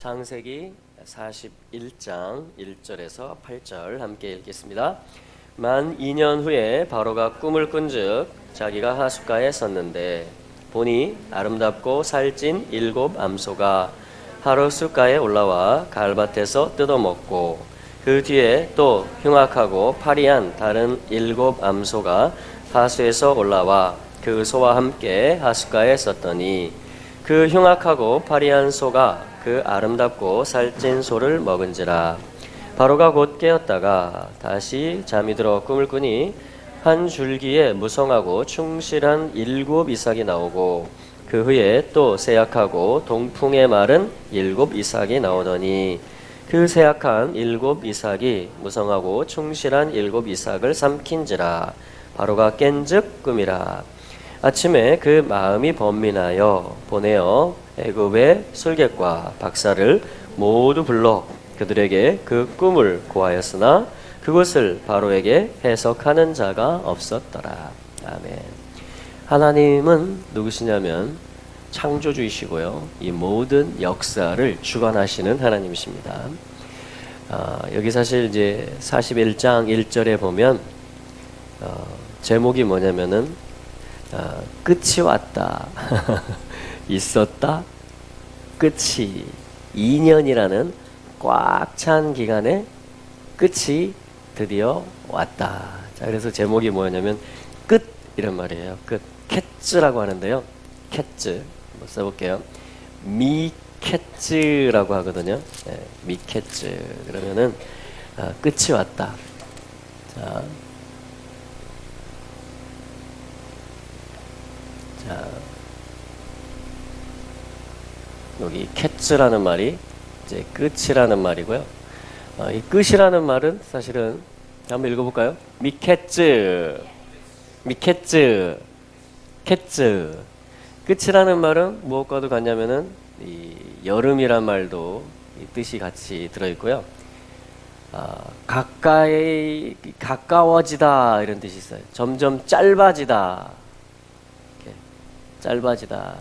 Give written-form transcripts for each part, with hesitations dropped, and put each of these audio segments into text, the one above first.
창세기 41장 1절에서 8절 함께 읽겠습니다. 만 2년 후에 바로가 꿈을 꾼즉 자기가 하숫가에 섰는데 보니 아름답고 살찐 7 암소가 하숫가에 올라와 갈밭에서 뜯어먹고 그 뒤에 또 흉악하고 파리한 다른 7 암소가 하수에서 올라와 그 소와 함께 하숫가에 섰더니 그 흉악하고 파리한 소가 그 아름답고 살찐 소를 먹은지라. 바로가 곧 깨었다가 다시 잠이 들어 꿈을 꾸니 한 줄기에 무성하고 충실한 7 이삭이 나오고 그 후에 또 세약하고 동풍에 마른 7 이삭이 나오더니 그 세약한 7 이삭이 무성하고 충실한 7 이삭을 삼킨지라. 바로가 깬즉 꿈이라. 아침에 그 마음이 번민하여 보내어 애굽의 술객과 박사를 모두 불러 그들에게 그 꿈을 고하였으나 그것을 바로에게 해석하는 자가 없었더라. 아멘. 하나님은 누구시냐면 창조주이시고요, 이 모든 역사를 주관하시는 하나님이십니다. 여기 사실 이제 41장 1절에 보면 제목이 뭐냐면은 끝이 왔다. 있었다. 끝이 2년이라는 꽉 찬 기간의 끝이 드디어 왔다. 자, 그래서 제목이 뭐냐면 끝 이런 말이에요. 끝. 캣즈라고 하는데요. 캣즈 한번 써볼게요. 미캣즈라고 하거든요. 네, 미캣즈 그러면은 끝이 왔다. 자. 여기 캣즈라는 말이 이제 끝이라는 말이고요. 이 끝이라는 말은 사실은 한번 읽어볼까요? 미캣즈, 미캣즈, 캣즈. 끝이라는 말은 무엇과도 같냐면은 이 여름이란 말도 이 뜻이 같이 들어있고요. 가까이 가까워지다 이런 뜻이 있어요. 점점 짧아지다. 이렇게 짧아지다.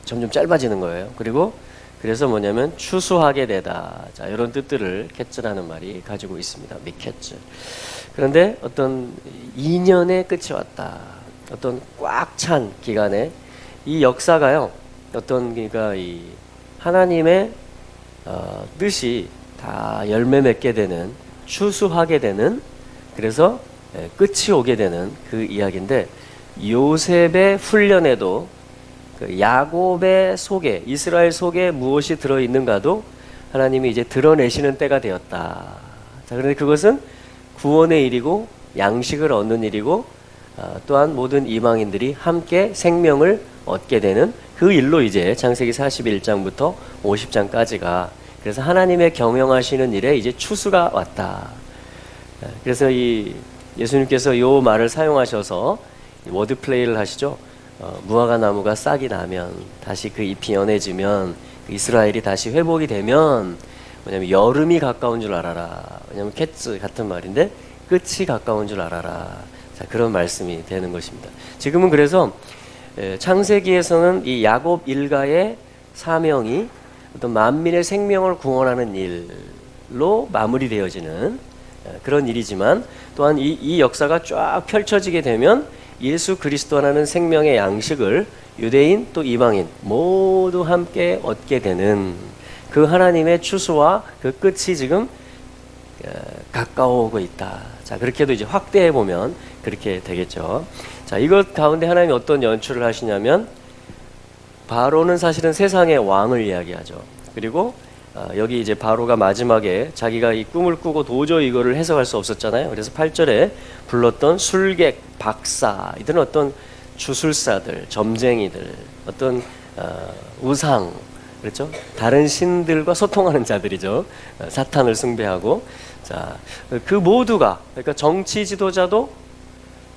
점점 짧아지는 거예요. 그리고 그래서 뭐냐면 추수하게 되다. 자, 이런 뜻들을 캣즈라는 말이 가지고 있습니다. 미캣즈. 그런데 어떤 2년의 끝이 왔다. 어떤 꽉 찬 기간에 이 역사가요. 어떤 그러니까 이 하나님의 뜻이 다 열매 맺게 되는, 추수하게 되는, 그래서 끝이 오게 되는 그 이야기인데, 요셉의 훈련에도 그 야곱의 속에, 이스라엘 속에 무엇이 들어있는가도 하나님이 이제 드러내시는 때가 되었다. 자, 그런데 그것은 구원의 일이고 양식을 얻는 일이고 또한 모든 이방인들이 함께 생명을 얻게 되는 그 일로 이제 창세기 41장부터 50장까지가, 그래서 하나님의 경영하시는 일에 이제 추수가 왔다. 그래서 이 예수님께서 이 말을 사용하셔서 워드 플레이를 하시죠. 무화과 나무가 싹이 나면, 다시 그 잎이 연해지면, 이스라엘이 다시 회복이 되면, 뭐냐면 여름이 가까운 줄 알아라. 왜냐면 캣츠 같은 말인데 끝이 가까운 줄 알아라. 자, 그런 말씀이 되는 것입니다. 지금은 그래서 창세기에서는 이 야곱 일가의 사명이 어떤 만민의 생명을 구원하는 일로 마무리되어지는 그런 일이지만, 또한 이 역사가 쫙 펼쳐지게 되면 예수 그리스도라는 생명의 양식을 유대인 또 이방인 모두 함께 얻게 되는 그 하나님의 추수와 그 끝이 지금 가까워오고 있다. 자, 그렇게도 이제 확대해 보면 그렇게 되겠죠. 자, 이것 가운데 하나님이 어떤 연출을 하시냐면, 바로는 사실은 세상의 왕을 이야기하죠. 그리고 여기 이제 바로가 마지막에 자기가 이 꿈을 꾸고 도저히 이거를 해석할 수 없었잖아요. 그래서 8절에 불렀던 술객, 박사, 이들은 어떤 주술사들, 점쟁이들, 어떤 우상, 그렇죠? 다른 신들과 소통하는 자들이죠. 사탄을 숭배하고. 자, 그 모두가, 그러니까 정치 지도자도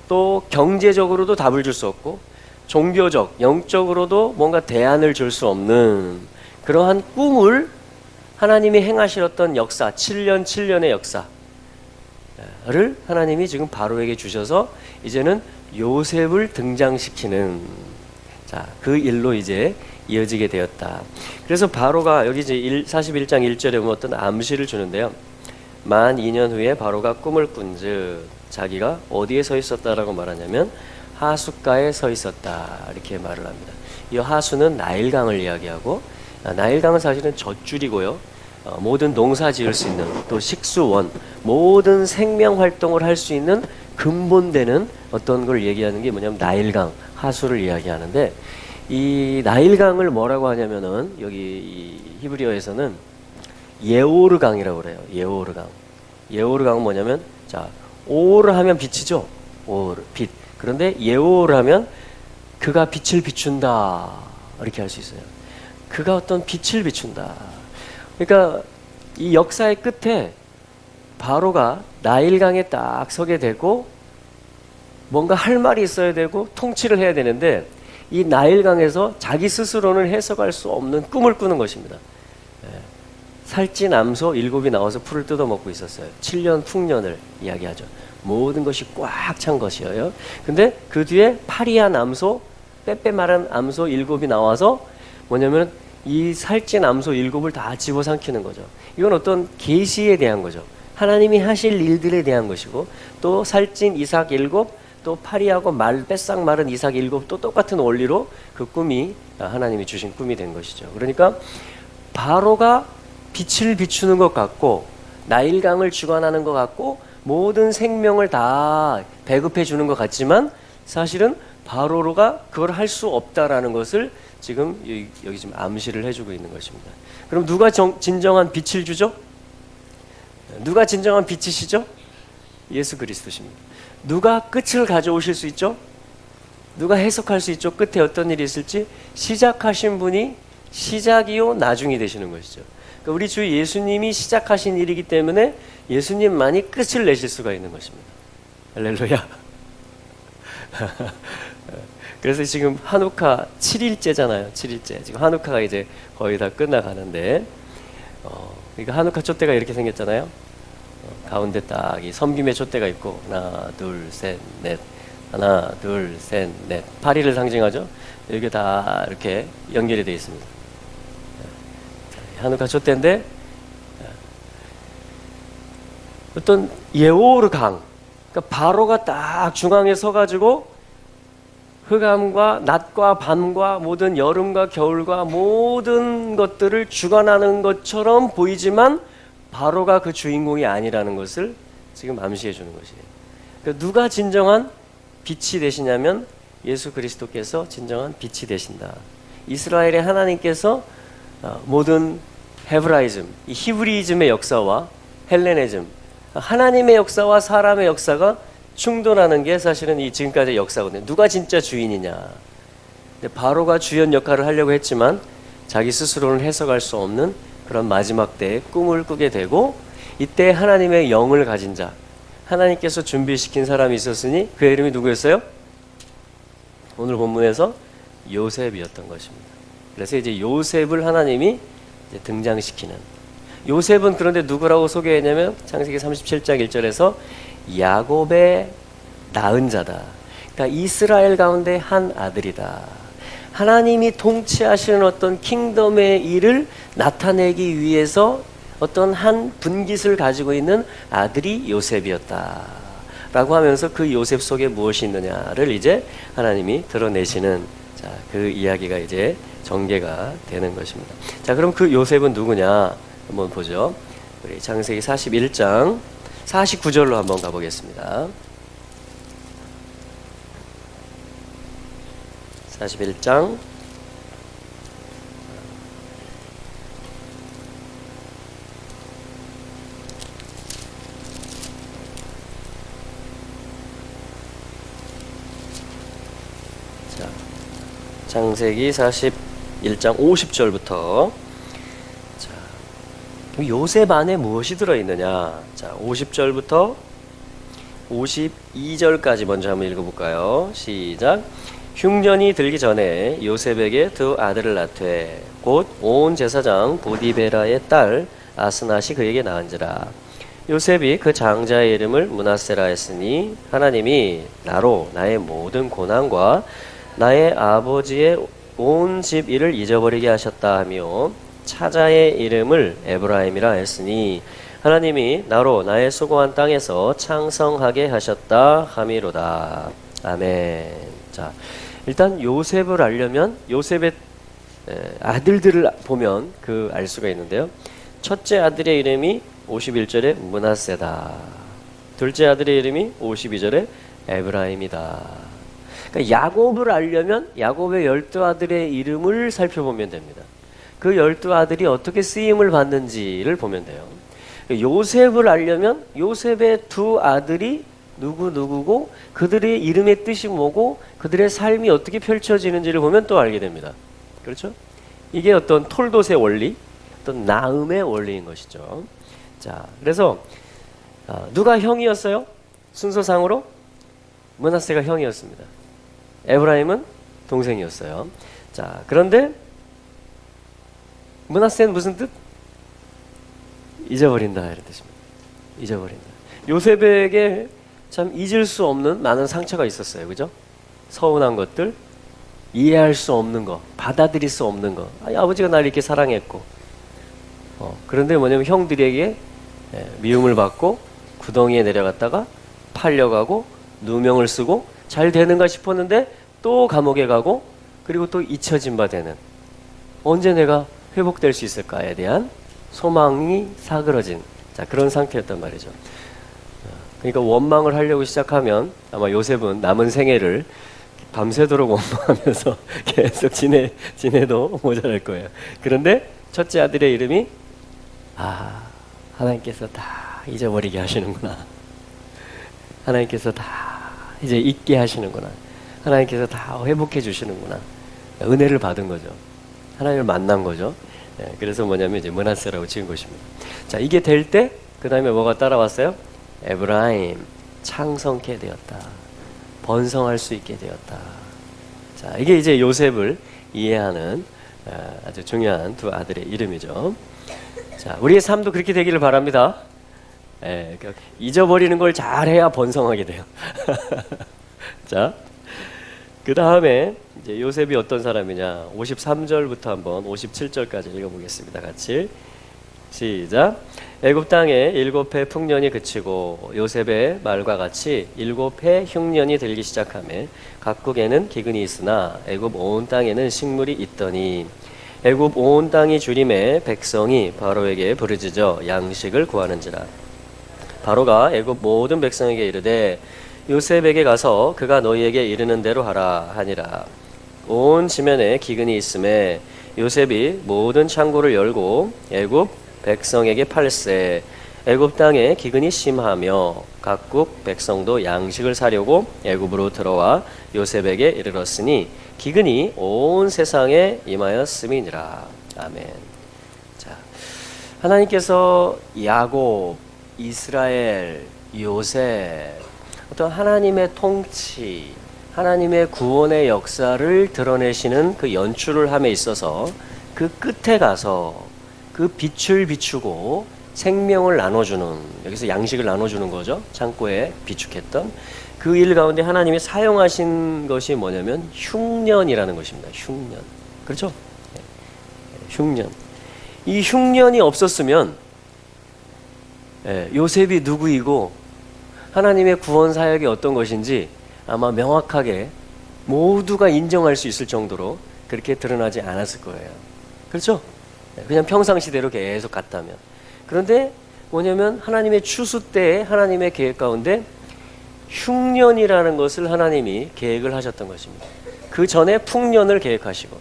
또 경제적으로도 답을 줄 수 없고, 종교적, 영적으로도 뭔가 대안을 줄 수 없는 그러한 꿈을 하나님이 행하셨던 역사, 7년의 역사를 하나님이 지금 바로에게 주셔서 이제는 요셉을 등장시키는, 자, 그 일로 이제 이어지게 되었다. 그래서 바로가 여기 이제 41장 1절에 보면 어떤 암시를 주는데요. 만 2년 후에 바로가 꿈을 꾼즉 자기가 어디에 서 있었다라고 말하냐면 하숫가에 서 있었다 이렇게 말을 합니다. 이 하수는 나일강을 이야기하고, 나일강은 사실은 젖줄이고요. 모든 농사 지을 수 있는, 또 식수원, 모든 생명 활동을 할 수 있는 근본되는 어떤 걸 얘기하는 게 뭐냐면 나일강, 하수를 이야기하는데, 이 나일강을 뭐라고 하냐면은 여기 이 히브리어에서는 예오르강이라고 그래요. 예오르강. 예오르강은 뭐냐면, 자, 오르 하면 빛이죠. 오르, 빛. 그런데 예오르 하면 그가 빛을 비춘다 이렇게 할 수 있어요. 그가 어떤 빛을 비춘다. 그러니까 이 역사의 끝에 바로가 나일강에 딱 서게 되고 뭔가 할 말이 있어야 되고 통치를 해야 되는데, 이 나일강에서 자기 스스로는 해석할 수 없는 꿈을 꾸는 것입니다. 살찐암소 7이 나와서 풀을 뜯어먹고 있었어요. 7년 풍년을 이야기하죠. 모든 것이 꽉 찬 것이에요. 근데 그 뒤에 파리한 암소, 빼빼마른 암소 7이 나와서 뭐냐면 이 살찐 암소 7을 다 집어삼키는 거죠. 이건 어떤 계시에 대한 거죠. 하나님이 하실 일들에 대한 것이고, 또 살찐 이삭 7, 또 파리하고 뱃싹 마른 이삭 7, 또 똑같은 원리로 그 꿈이 하나님이 주신 꿈이 된 것이죠. 그러니까 바로가 빛을 비추는 것 같고 나일강을 주관하는 것 같고 모든 생명을 다 배급해 주는 것 같지만, 사실은 바로가 그걸 할 수 없다라는 것을 지금 여기 지금 암시를 해주고 있는 것입니다. 그럼 누가 진정한 빛을 주죠? 누가 진정한 빛이시죠? 예수 그리스도십니다. 누가 끝을 가져오실 수 있죠? 누가 해석할 수 있죠? 끝에 어떤 일이 있을지. 시작하신 분이 시작이요 나중이 되시는 것이죠. 그러니까 우리 주 예수님이 시작하신 일이기 때문에 예수님만이 끝을 내실 수가 있는 것입니다. 할렐루야. 그래서 지금 한우카 7일째잖아요. 7일째. 지금 한우카가 이제 거의 다 끝나가는데, 그러니까 한우카 촛대가 이렇게 생겼잖아요. 가운데 딱 이 섬김의 촛대가 있고, 하나, 둘, 셋, 넷. 하나, 둘, 셋, 넷. 파리를 상징하죠. 여기 다 이렇게 연결이 되어 있습니다. 한우카 촛대인데, 어떤 예오르 강, 그러니까 바로가 딱 중앙에 서가지고 흑암과 낮과 밤과 모든 여름과 겨울과 모든 것들을 주관하는 것처럼 보이지만 바로가 그 주인공이 아니라는 것을 지금 암시해 주는 것이에요. 그러니까 누가 진정한 빛이 되시냐면 예수 그리스도께서 진정한 빛이 되신다. 이스라엘의 하나님께서 모든 헤브라이즘, 이 히브리즘의 역사와 헬레니즘, 하나님의 역사와 사람의 역사가 충돌하는 게 사실은 이 지금까지의 역사거든요. 누가 진짜 주인이냐. 근데 바로가 주연 역할을 하려고 했지만 자기 스스로는 해석할 수 없는 그런 마지막 때에 꿈을 꾸게 되고, 이때 하나님의 영을 가진 자, 하나님께서 준비시킨 사람이 있었으니 그의 이름이 누구였어요? 오늘 본문에서 요셉이었던 것입니다. 그래서 이제 요셉을 하나님이 이제 등장시키는, 요셉은 그런데 누구라고 소개했냐면 창세기 37장 1절에서 야곱의 낳은 자다. 그러니까 이스라엘 가운데 한 아들이다. 하나님이 통치하시는 어떤 킹덤의 일을 나타내기 위해서 어떤 한 분깃을 가지고 있는 아들이 요셉이었다 라고 하면서 그 요셉 속에 무엇이 있느냐를 이제 하나님이 드러내시는, 자, 그 이야기가 이제 전개가 되는 것입니다. 자, 그럼 그 요셉은 누구냐 한번 보죠. 우리 창세기 41장 49절로 한번 가보겠습니다. 41장 자, 창세기 41장 50절부터, 자, 요셉 안에 무엇이 들어있느냐. 자, 50절부터 52절까지 먼저 한번 읽어볼까요? 시작. 흉년이 들기 전에 요셉에게 두 아들을 낳되 곧 온 제사장 보디베라의 딸 아스낫이 그에게 낳은지라. 요셉이 그 장자의 이름을 므낫세라 했으니 하나님이 나로 나의 모든 고난과 나의 아버지의 온 집 일을 잊어버리게 하셨다 하며 차자의 이름을 에브라임이라 했으니 하나님이 나로 나의 수고한 땅에서 창성하게 하셨다 함이로다. 아멘. 자, 일단 요셉을 알려면 요셉의 아들들을 보면 그 알 수가 있는데요. 첫째 아들의 이름이 51절에 므낫세다. 둘째 아들의 이름이 52절에 에브라임이다. 그러니까 야곱을 알려면 야곱의 12아들의 이름을 살펴보면 됩니다. 그 12아들이 어떻게 쓰임을 받는지를 보면 돼요. 요셉을 알려면 요셉의 두 아들이 누구고 그들의 이름의 뜻이 뭐고 그들의 삶이 어떻게 펼쳐지는지를 보면 또 알게 됩니다. 그렇죠? 이게 어떤 톨도의 원리, 어떤 나음의 원리인 것이죠. 자, 그래서 누가 형이었어요? 순서상으로 므낫세가 형이었습니다. 에브라임은 동생이었어요. 자, 그런데 므낫세는 무슨 뜻? 잊어버린다 이런 뜻입니다. 잊어버린다. 요셉에게 참 잊을 수 없는 많은 상처가 있었어요. 그죠? 서운한 것들, 이해할 수 없는 거, 받아들일 수 없는 거. 아버지가 날 이렇게 사랑했고 그런데 뭐냐면 형들에게 미움을 받고 구덩이에 내려갔다가 팔려가고 누명을 쓰고 잘 되는가 싶었는데 또 감옥에 가고 그리고 또 잊혀진 바 되는, 언제 내가 회복될 수 있을까에 대한 소망이 사그러진 그런 상태였단 말이죠. 그러니까 원망을 하려고 시작하면 아마 요셉은 남은 생애를 밤새도록 원망하면서 계속 지내도 모자랄 거예요. 그런데 첫째 아들의 이름이 하나님께서 다 잊어버리게 하시는구나. 하나님께서 다 이제 잊게 하시는구나. 하나님께서 다 회복해 주시는구나. 은혜를 받은 거죠. 하나님을 만난 거죠. 그래서 뭐냐면 이제 므낫세라고 지은 것입니다. 자, 이게 될 때 그 다음에 뭐가 따라왔어요? 에브라임, 창성케 되었다. 번성할 수 있게 되었다. 자, 이게 이제 요셉을 이해하는 아주 중요한 두 아들의 이름이죠. 자, 우리의 삶도 그렇게 되기를 바랍니다. 잊어버리는 걸 잘해야 번성하게 돼요. 자, 그 다음에 이제 요셉이 어떤 사람이냐? 53절부터 한번 57절까지 읽어보겠습니다. 같이 시작. 애굽 땅에 7해 풍년이 그치고 요셉의 말과 같이 7해 흉년이 들기 시작하며 각국에는 기근이 있으나 애굽 온 땅에는 식물이 있더니 애굽 온 땅이 주림에 백성이 바로에게 부르짖어 양식을 구하는지라. 바로가 애굽 모든 백성에게 이르되 요셉에게 가서 그가 너희에게 이르는 대로 하라 하니라. 온 지면에 기근이 있음에 요셉이 모든 창고를 열고 애굽 백성에게 팔세. 애굽 땅에 기근이 심하며 각국 백성도 양식을 사려고 애굽으로 들어와 요셉에게 이르렀으니 기근이 온 세상에 임하였음이니라. 아멘. 자, 하나님께서 야곱, 이스라엘, 요셉, 어떤 하나님의 통치, 하나님의 구원의 역사를 드러내시는 그 연출을 함에 있어서 그 끝에 가서 그 빛을 비추고 생명을 나눠주는, 여기서 양식을 나눠주는 거죠. 창고에 비축했던 그 일 가운데 하나님이 사용하신 것이 뭐냐면 흉년이라는 것입니다. 흉년. 그렇죠? 흉년. 이 흉년이 없었으면 요셉이 누구이고 하나님의 구원 사역이 어떤 것인지 아마 명확하게 모두가 인정할 수 있을 정도로 그렇게 드러나지 않았을 거예요. 그렇죠? 그냥 평상시대로 계속 갔다면. 그런데 뭐냐면 하나님의 추수 때에 하나님의 계획 가운데 흉년이라는 것을 하나님이 계획을 하셨던 것입니다. 그 전에 풍년을 계획하시고,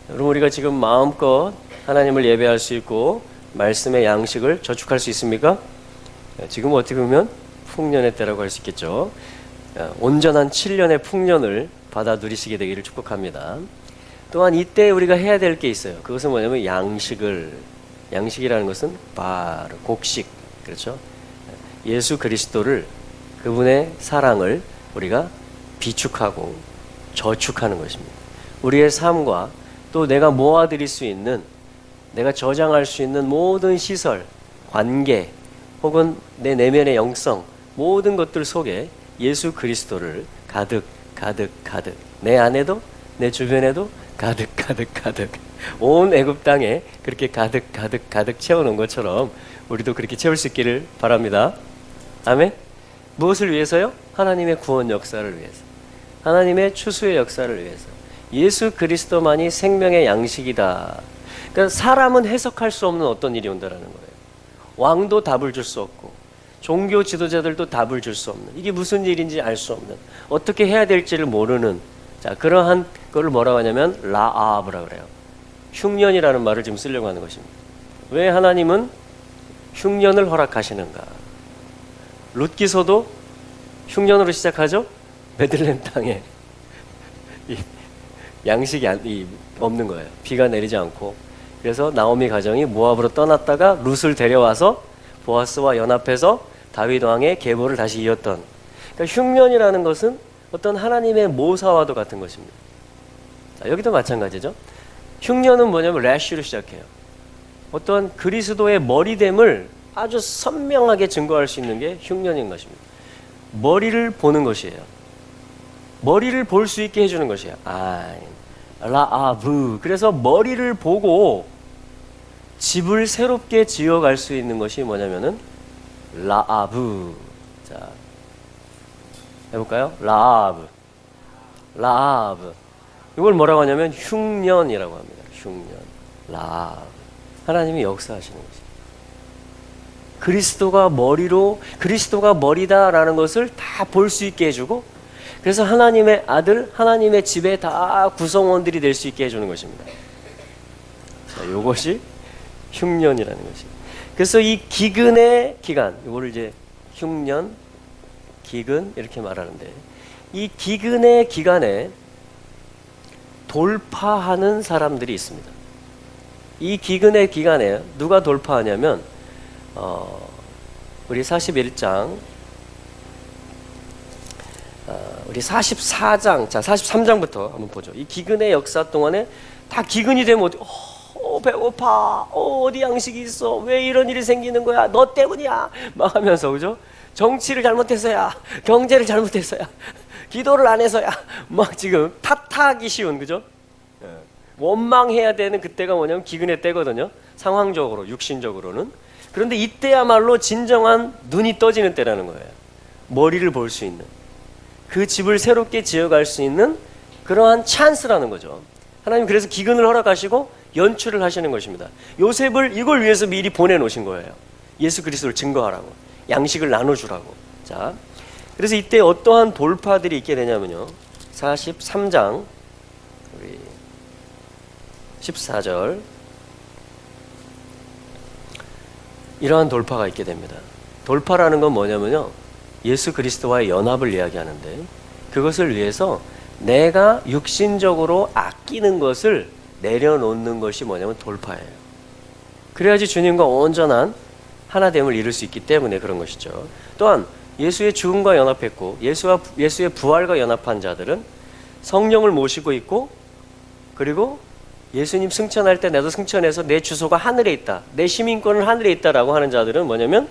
여러분 우리가 지금 마음껏 하나님을 예배할 수 있고 말씀의 양식을 저축할 수 있습니까? 지금 어떻게 보면 풍년의 때라고 할 수 있겠죠. 온전한 7년의 풍년을 받아 누리시게 되기를 축복합니다. 또한 이때 우리가 해야 될 게 있어요. 그것은 뭐냐면 양식이라는 것은 곡식, 그렇죠? 예수 그리스도를, 그분의 사랑을 우리가 비축하고 저축하는 것입니다. 우리의 삶과 또 내가 모아드릴 수 있는, 내가 저장할 수 있는 모든 시설, 관계, 혹은 내 내면의 영성, 모든 것들 속에 예수 그리스도를 가득 내 안에도 내 주변에도 가득 가득 가득 온 애굽 땅에 그렇게 가득 가득 가득 채워놓은 것처럼 우리도 그렇게 채울 수 있기를 바랍니다. 아멘. 무엇을 위해서요? 하나님의 구원 역사를 위해서, 하나님의 추수의 역사를 위해서. 예수 그리스도만이 생명의 양식이다. 그러니까 사람은 해석할 수 없는 어떤 일이 온다라는 거예요. 왕도 답을 줄 수 없고 종교 지도자들도 답을 줄 수 없는, 이게 무슨 일인지 알 수 없는, 어떻게 해야 될지를 모르는, 자, 그러한 거를 뭐라고 하냐면 라아브라 그래요. 흉년이라는 말을 지금 쓰려고 하는 것입니다. 왜 하나님은 흉년을 허락하시는가? 룻기서도 흉년으로 시작하죠. 베들레헴 땅에 양식이 없는 거예요. 비가 내리지 않고. 그래서 나오미 가정이 모압으로 떠났다가 룻을 데려와서 보아스와 연합해서 다윗 왕의 계보를 다시 이었던, 그러니까 흉년이라는 것은 어떤 하나님의 모사와도 같은 것입니다. 자, 여기도 마찬가지죠. 흉년은 뭐냐면 래쉬로 시작해요. 어떤 그리스도의 머리됨을 아주 선명하게 증거할 수 있는 게 흉년인 것입니다. 머리를 보는 것이에요. 머리를 볼 수 있게 해주는 것이에요. 라아브. 그래서 머리를 보고 집을 새롭게 지어갈 수 있는 것이 뭐냐면은 라아브. 자, 해볼까요? 라아브. 라아브. 이걸 뭐라고 하냐면 흉년이라고 합니다. 흉년. 라아브. 하나님이 역사하시는 것입니다. 그리스도가 머리로, 그리스도가 머리다라는 것을 다 볼 수 있게 해주고, 그래서 하나님의 아들, 하나님의 집에 다 구성원들이 될 수 있게 해주는 것입니다. 자, 이것이 흉년이라는 것입니다. 그래서 이 기근의 기간, 이거를 이제 흉년, 기근 이렇게 말하는데, 이 기근의 기간에 돌파하는 사람들이 있습니다. 이 기근의 기간에 누가 돌파하냐면 우리 41장, 우리 44장, 자 43장부터 한번 보죠. 이 기근의 역사 동안에 다 기근이 되면 배고파, 어디 양식이 있어, 왜 이런 일이 생기는 거야, 너 때문이야 막 하면서, 그죠? 정치를 잘못해서야, 경제를 잘못해서야, 기도를 안 해서야, 막 지금 탓하기 쉬운, 그죠? 원망해야 되는 그때가 뭐냐면 기근의 때거든요. 상황적으로, 육신적으로는. 그런데 이때야말로 진정한 눈이 떠지는 때라는 거예요. 머리를 볼 수 있는, 그 집을 새롭게 지어갈 수 있는 그러한 찬스라는 거죠. 하나님 그래서 기근을 허락하시고 연출을 하시는 것입니다. 요셉을 이걸 위해서 미리 보내놓으신 거예요. 예수 그리스도를 증거하라고, 양식을 나눠주라고. 자, 그래서 이때 어떠한 돌파들이 있게 되냐면요, 43장 우리 14절, 이러한 돌파가 있게 됩니다. 돌파라는 건 뭐냐면요, 예수 그리스도와의 연합을 이야기하는데, 그것을 위해서 내가 육신적으로 아끼는 것을 내려놓는 것이 뭐냐면 돌파예요. 그래야지 주님과 온전한 하나됨을 이룰 수 있기 때문에 그런 것이죠. 또한 예수의 죽음과 연합했고 예수의 부활과 연합한 자들은 성령을 모시고 있고, 그리고 예수님 승천할 때 나도 승천해서 내 주소가 하늘에 있다, 내 시민권은 하늘에 있다라고 하는 자들은 뭐냐면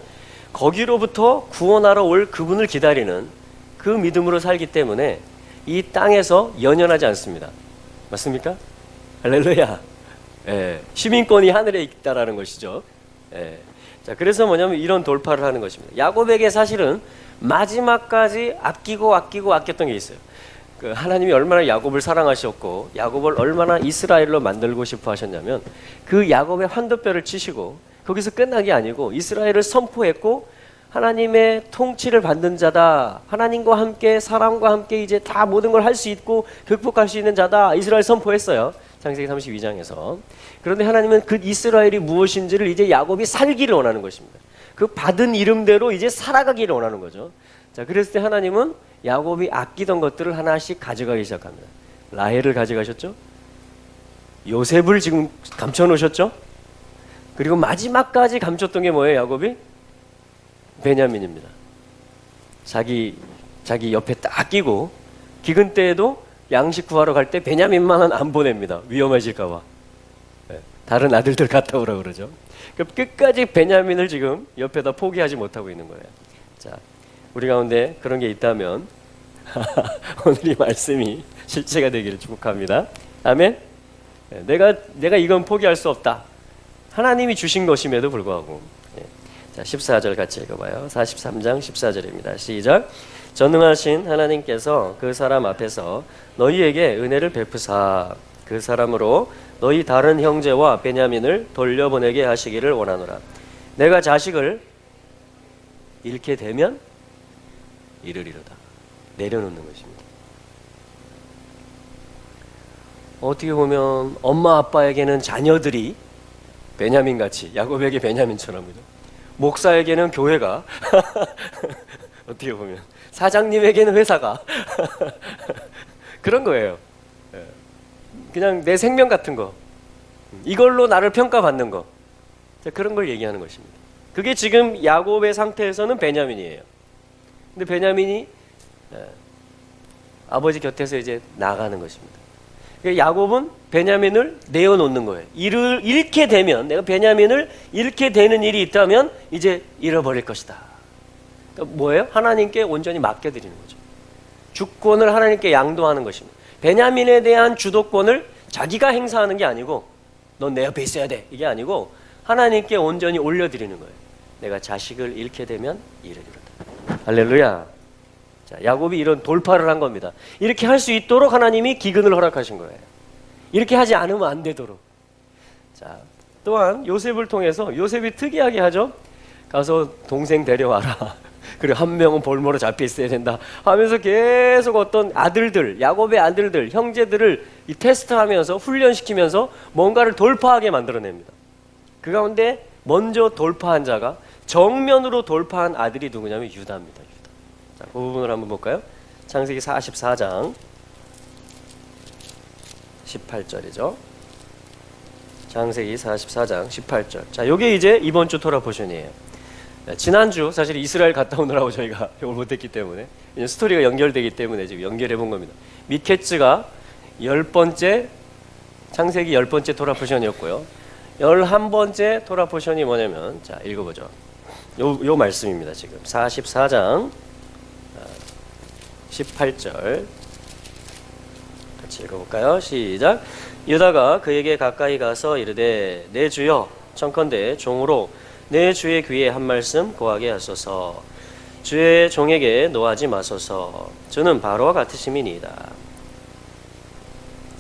거기로부터 구원하러 올 그분을 기다리는 그 믿음으로 살기 때문에 이 땅에서 연연하지 않습니다. 맞습니까? 할렐루야. 예, 시민권이 하늘에 있다라는 것이죠. 예. 자, 그래서 뭐냐면 이런 돌파를 하는 것입니다. 야곱에게 사실은 마지막까지 아꼈던 게 있어요. 그 하나님이 얼마나 야곱을 사랑하셨고 야곱을 얼마나 이스라엘로 만들고 싶어 하셨냐면, 그 야곱의 환도뼈를 치시고 거기서 끝난 게 아니고 이스라엘을 선포했고, 하나님의 통치를 받는 자다, 하나님과 함께 사람과 함께 이제 다 모든 걸 할 수 있고 극복할 수 있는 자다, 이스라엘 선포했어요. 창세기 32장에서. 그런데 하나님은 그 이스라엘이 무엇인지를 이제 야곱이 살기를 원하는 것입니다. 그 받은 이름대로 이제 살아가기를 원하는 거죠. 자, 그랬을 때 하나님은 야곱이 아끼던 것들을 하나씩 가져가기 시작합니다. 라헬을 가져가셨죠. 요셉을 지금 감춰놓으셨죠. 그리고 마지막까지 감췄던 게 뭐예요? 야곱이 베냐민입니다. 자기 옆에 딱 끼고, 기근 때에도 양식 구하러 갈 때 베냐민만은 안 보냅니다. 위험해질까 봐. 네, 다른 아들들 갔다 오라 그러죠. 그럼 끝까지 베냐민을 지금 옆에다 포기하지 못하고 있는 거예요. 자, 우리 가운데 그런 게 있다면 오늘 이 말씀이 실체가 되기를 축복합니다. 아멘. 내가 이건 포기할 수 없다. 하나님이 주신 것임에도 불구하고. 자, 14절 같이 읽어봐요. 43장 14절입니다. 시작. 전능하신 하나님께서 그 사람 앞에서 너희에게 은혜를 베푸사 그 사람으로 너희 다른 형제와 베냐민을 돌려보내게 하시기를 원하노라. 내가 자식을 잃게 되면 이르리로다. 내려놓는 것입니다. 어떻게 보면 엄마 아빠에게는 자녀들이 베냐민같이, 야곱에게 베냐민처럼이죠. 목사에게는 교회가 어떻게 보면 사장님에게는 회사가 그런 거예요. 그냥 내 생명 같은 거, 이걸로 나를 평가받는 거, 그런 걸 얘기하는 것입니다. 그게 지금 야곱의 상태에서는 베냐민이에요. 근데 베냐민이 아버지 곁에서 이제 나가는 것입니다. 야곱은 베냐민을 내어놓는 거예요. 잃게 되면, 내가 베냐민을 잃게 되는 일이 있다면 이제 잃어버릴 것이다. 그러니까 뭐예요? 하나님께 온전히 맡겨드리는 거죠. 주권을 하나님께 양도하는 것입니다. 베냐민에 대한 주도권을 자기가 행사하는 게 아니고, 넌 내 옆에 있어야 돼, 이게 아니고 하나님께 온전히 올려드리는 거예요. 내가 자식을 잃게 되면 이르리로다. 할렐루야. 자, 야곱이 이런 돌파를 한 겁니다. 이렇게 할 수 있도록 하나님이 기근을 허락하신 거예요. 이렇게 하지 않으면 안 되도록. 자, 또한 요셉을 통해서, 요셉이 특이하게 하죠. 가서 동생 데려와라. 그리고 한 명은 볼모로 잡혀 있어야 된다 하면서 계속 어떤 아들들, 야곱의 아들들, 형제들을 이 테스트하면서 훈련시키면서 뭔가를 돌파하게 만들어냅니다. 그 가운데 먼저 돌파한 자가, 정면으로 돌파한 아들이 누구냐면 유다입니다. 유다. 자, 그 부분을 한번 볼까요? 창세기 44장 18절이죠. 창세기 44장 18절. 자, 요게 이제 이번 주 토라 포션이에요. 지난주 사실 이스라엘 갔다 오느라고 저희가 이걸 못했기 때문에, 스토리가 연결되기 때문에 지금 연결해 본 겁니다. 미케츠가 10번째, 창세기 10번째 토라 포션이었고요. 11번째 토라 포션이 뭐냐면, 자, 읽어보죠. 요 말씀입니다. 지금 44장 18절 같이 읽어볼까요? 시작. 유다가 그에게 가까이 가서 이르되 내 주여 청컨대 종으로 내 주의 귀에 한 말씀 고하게 하소서. 주의 종에게 노하지 마소서. 주는 바로와 같으심이니이다.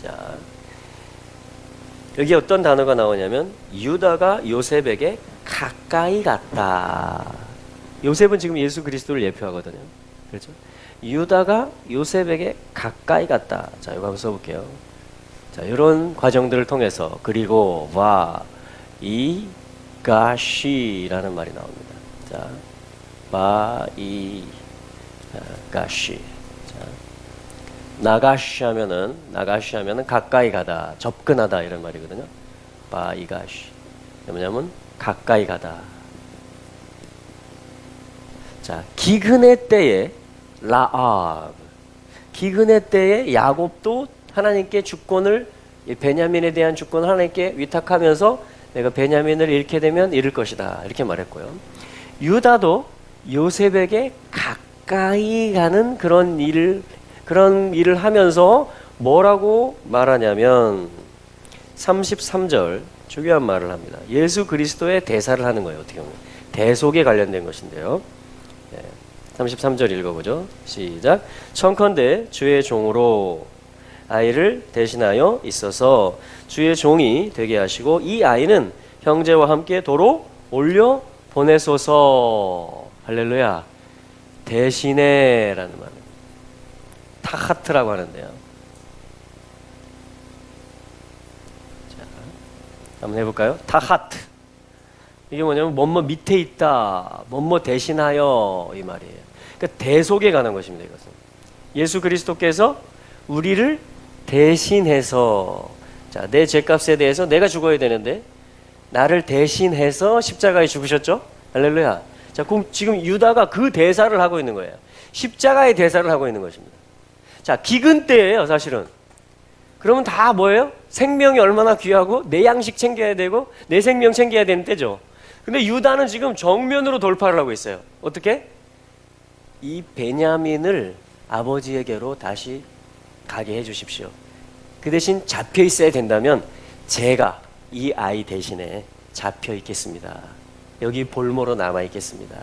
자, 여기 어떤 단어가 나오냐면 유다가 요셉에게 가까이 갔다. 요셉은 지금 예수 그리스도를 예표하거든요. 그렇죠? 유다가 요셉에게 가까이 갔다. 자, 이거 한번 써볼게요. 자, 이런 과정들을 통해서, 그리고 이 가시라는 말이 나옵니다. 자, 가시. 자, 나가시 하면은 가까이 가다, 접근하다 이런 말이거든요. 바이가시. 뭐냐면 가까이 가다. 자, 기근의 때에 라합. 기근의 때에 야곱도 하나님께 주권을, 베냐민에 대한 주권을 하나님께 위탁하면서 내가 베냐민을 잃게 되면 잃을 것이다, 이렇게 말했고요. 유다도 요셉에게 가까이 가는 그런 일을 하면서 뭐라고 말하냐면 33절 중요한 말을 합니다. 예수 그리스도의 대사를 하는 거예요. 어떻게 보면 대속에 관련된 것인데요. 33절 읽어보죠. 시작. 청컨대 주의 종으로 아이를 대신하여 있어서 주의 종이 되게 하시고 이 아이는 형제와 함께 도로 올려 보내소서. 할렐루야. 대신에 라는 말입니다. 타하트라고 하는데요. 자, 한번 해볼까요? 타하트. 이게 뭐냐면 뭐뭐 밑에 있다, 뭐뭐 대신하여, 이 말이에요. 그러니까 대속에 관한 것입니다. 이것은 예수 그리스도께서 우리를 대신해서, 자, 내 죄값에 대해서 내가 죽어야 되는데 나를 대신해서 십자가에 죽으셨죠? 할렐루야. 자, 그럼 지금 유다가 그 대사를 하고 있는 거예요. 십자가의 대사를 하고 있는 것입니다. 자, 기근 때예요, 사실은. 그러면 다 뭐예요? 생명이 얼마나 귀하고 내 양식 챙겨야 되고 내 생명 챙겨야 되는 때죠. 근데 유다는 지금 정면으로 돌파를 하고 있어요. 어떻게? 이 베냐민을 아버지에게로 다시 가게 해 주십시오. 그 대신 잡혀 있어야 된다면 제가 이 아이 대신에 잡혀 있겠습니다. 여기 볼모로 남아 있겠습니다.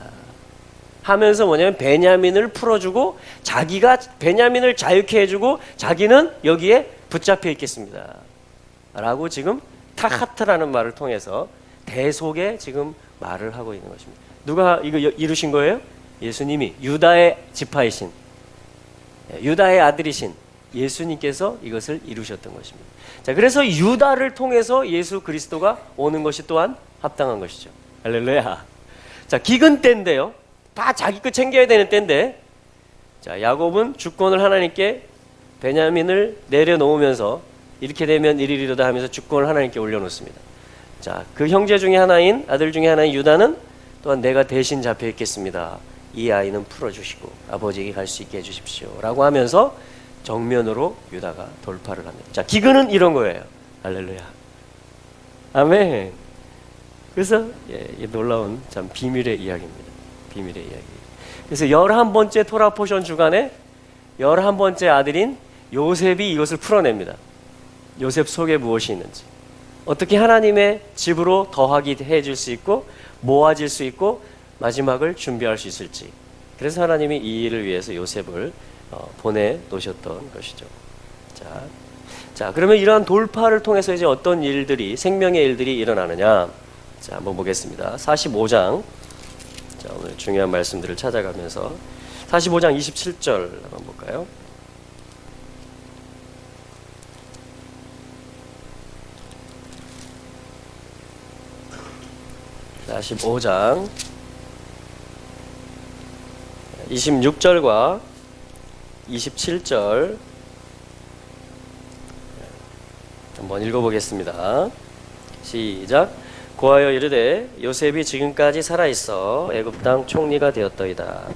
하면서 뭐냐면 베냐민을 풀어주고 자기가 베냐민을 자유케 해주고 자기는 여기에 붙잡혀 있겠습니다. 라고 지금 타하트라는 말을 통해서 대속에 지금 말을 하고 있는 것입니다. 누가 이거 이루신 거예요? 예수님이 유다의 지파이신 유다의 아들이신 예수님께서 이것을 이루셨던 것입니다. 자, 그래서 유다를 통해서 예수 그리스도가 오는 것이 또한 합당한 것이죠. 할렐루야. 자, 기근 때인데요. 다 자기 거 챙겨야 되는 때인데, 자, 야곱은 주권을 하나님께 베냐민을 내려놓으면서 이렇게 되면 이리리로다 하면서 주권을 하나님께 올려놓습니다. 자, 그 형제 중에 하나인 아들 중에 하나인 유다는 또한 내가 대신 잡혀 있겠습니다. 이 아이는 풀어주시고 아버지에게 갈 수 있게 해주십시오. 라고 하면서 정면으로 유다가 돌파를 합니다. 자, 기근은 이런 거예요. 할렐루야. 아멘. 그래서 이 놀라운 참 비밀의 이야기입니다. 비밀의 이야기. 그래서 11번째 토라 포션 주간에 11번째 아들인 요셉이 이것을 풀어냅니다. 요셉 속에 무엇이 있는지, 어떻게 하나님의 집으로 더하게 해줄 수 있고 모아질 수 있고 마지막을 준비할 수 있을지. 그래서 하나님이 이 일을 위해서 요셉을 보내놓으셨던 것이죠. 자, 그러면 이러한 돌파를 통해서 이제 어떤 일들이, 생명의 일들이 일어나느냐. 자, 한번 보겠습니다. 45장. 자, 오늘 중요한 말씀들을 찾아가면서 45장 27절 한번 볼까요? 자, 15장 26절과 27절 한번 읽어보겠습니다. 시작. 고하여 이르되 요셉이 지금까지 살아있어 애굽 땅 총리가 되었더이다.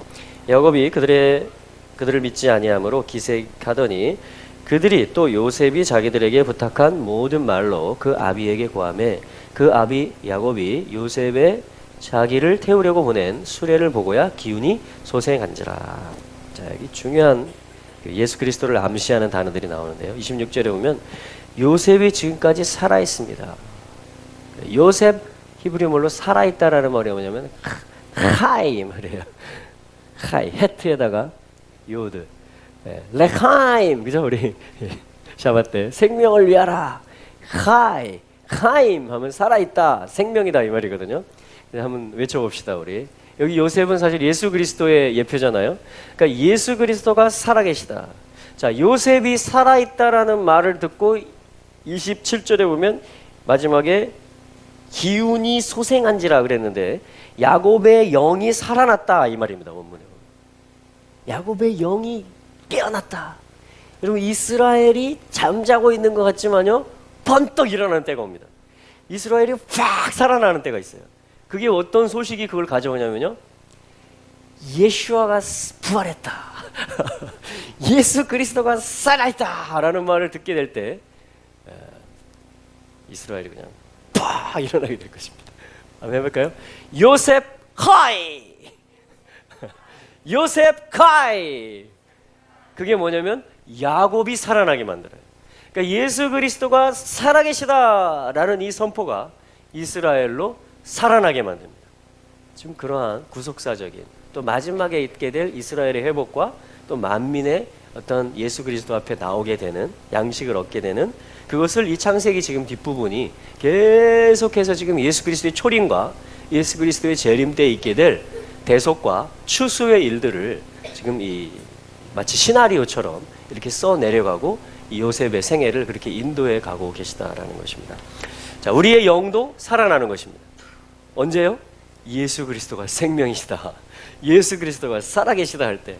야곱이 그들을 믿지 아니하므로 기색하더니 그들이 또 요셉이 자기들에게 부탁한 모든 말로 그 아비에게 고하매 그 아비 야곱이 요셉의 자기를 태우려고 보낸 수레를 보고야 기운이 소생한지라. 자, 여기 중요한 예수 그리스도를 암시하는 단어들이 나오는데요. 26절에 보면 요셉이 지금까지 살아 있습니다. 요셉 히브리말로 살아 있다라는 말이 뭐냐면 하이 말이에요. 하이 헤트에다가 요드 레하임, 그죠? 우리 샤밧 때 생명을 위하라. 하이 하임 하면 살아있다, 생명이다 이 말이거든요. 한번 외쳐봅시다. 우리 여기 요셉은 사실 예수 그리스도의 예표잖아요. 그러니까 예수 그리스도가 살아계시다. 자, 요셉이 살아있다라는 말을 듣고 27절에 보면 마지막에 기운이 소생한지라 그랬는데 야곱의 영이 살아났다 이 말입니다. 원문에 야곱의 영이 깨어났다. 여러분, 이스라엘이 잠자고 있는 것 같지만요 번떡 일어나는 때가 옵니다. 이스라엘이 팍 살아나는 때가 있어요. 그게 어떤 소식이 그걸 가져오냐면요, 예수아가 부활했다. 예수 그리스도가 살아있다 라는 말을 듣게 될 때 이스라엘이 그냥 팍 일어나게 될 것입니다. 한번 해볼까요? 요셉 카이 요셉 카이. 그게 뭐냐면 야곱이 살아나게 만들어요. 그러니까 예수 그리스도가 살아계시다라는 이 선포가 이스라엘로 살아나게 만듭니다. 지금 그러한 구속사적인 또 마지막에 있게 될 이스라엘의 회복과 또 만민의 어떤 예수 그리스도 앞에 나오게 되는 양식을 얻게 되는 그것을 이 창세기 지금 뒷부분이 계속해서 지금 예수 그리스도의 초림과 예수 그리스도의 재림 때 있게 될 대속과 추수의 일들을 지금 이 마치 시나리오처럼 이렇게 써 내려가고 이 요셉의 생애를 그렇게 인도해 가고 계시다라는 것입니다. 자, 우리의 영도 살아나는 것입니다. 언제요? 예수 그리스도가 생명이시다, 예수 그리스도가 살아계시다 할 때,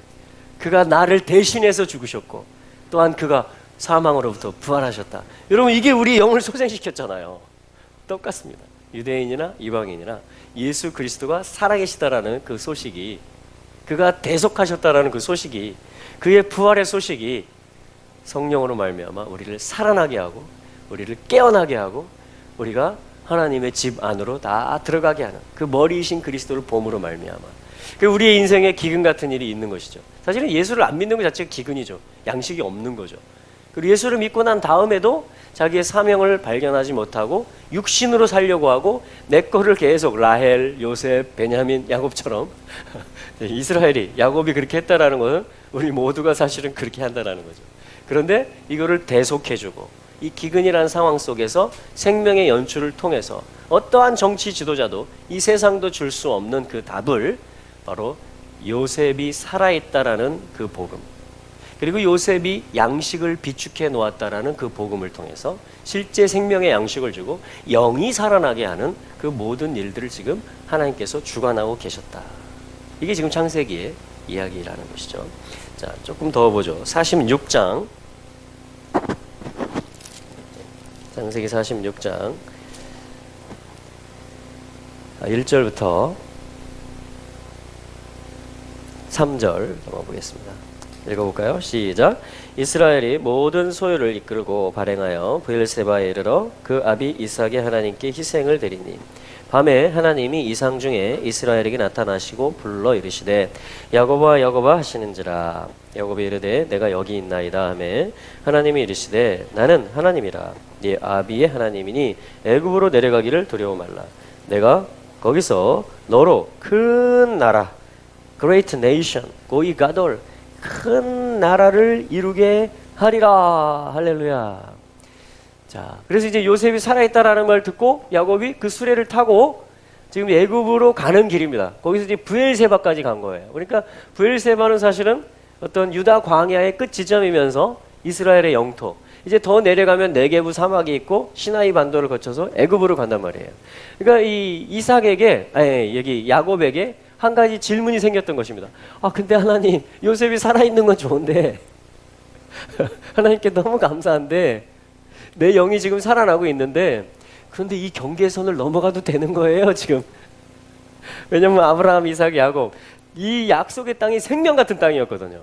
그가 나를 대신해서 죽으셨고 또한 그가 사망으로부터 부활하셨다. 여러분, 이게 우리 영을 소생시켰잖아요. 똑같습니다. 유대인이나 이방인이나 예수 그리스도가 살아계시다라는 그 소식이, 그가 대속하셨다라는 그 소식이, 그의 부활의 소식이 성령으로 말미암아 우리를 살아나게 하고 우리를 깨어나게 하고 우리가 하나님의 집 안으로 다 들어가게 하는 그 머리이신 그리스도를 봄으로 말미암아 우리의 인생에 기근 같은 일이 있는 것이죠. 사실은 예수를 안 믿는 것 자체가 기근이죠. 양식이 없는 거죠. 그리고 예수를 믿고 난 다음에도 자기의 사명을 발견하지 못하고 육신으로 살려고 하고 내 거를 계속 라헬, 요셉, 베냐민, 야곱처럼 이스라엘이 야곱이 그렇게 했다라는 것은 우리 모두가 사실은 그렇게 한다라는 거죠. 그런데 이거를 대속해주고 이 기근이라는 상황 속에서 생명의 연출을 통해서 어떠한 정치 지도자도 이 세상도 줄 수 없는 그 답을 바로 요셉이 살아있다라는 그 복음, 그리고 요셉이 양식을 비축해 놓았다라는 그 복음을 통해서 실제 생명의 양식을 주고 영이 살아나게 하는 그 모든 일들을 지금 하나님께서 주관하고 계셨다. 이게 지금 창세기의 이야기라는 것이죠. 자, 조금 더 보죠. 46장. 창세기 46장 1절부터 3절 한번 보겠습니다. 읽어볼까요? 시작. 이스라엘이 모든 소유를 이끌고 발행하여 브엘세바에 이르러 그 아비 이삭의 하나님께 희생을 드리니 밤에 하나님이 이상 중에 이스라엘에게 나타나시고 불러 이르시되 야곱아 야곱아 하시는지라. 야곱이 이르되 내가 여기 있나이다 하매 하나님이 이르시되 나는 하나님이라 네 아비의 하나님이니 애굽으로 내려가기를 두려워 말라. 내가 거기서 너로 큰 나라 great nation 고이 가돌 큰 나라를 이루게 하리라. 할렐루야. 자, 그래서 이제 요셉이 살아있다라는 말 듣고 야곱이 그 수레를 타고 지금 애굽으로 가는 길입니다. 거기서 이제 브엘세바까지 간 거예요. 그러니까 브엘세바는 사실은 어떤 유다 광야의 끝 지점이면서 이스라엘의 영토. 이제 더 내려가면 네게부 사막이 있고 시나이 반도를 거쳐서 애굽으로 간단 말이에요. 그러니까 이 이삭에게, 여기 야곱에게 한 가지 질문이 생겼던 것입니다. 아, 근데 하나님, 요셉이 살아있는 건 좋은데 하나님께 너무 감사한데 내 영이 지금 살아나고 있는데 그런데 이 경계선을 넘어가도 되는 거예요 지금. 왜냐면 아브라함, 이삭, 야곱 이 약속의 땅이 생명 같은 땅이었거든요.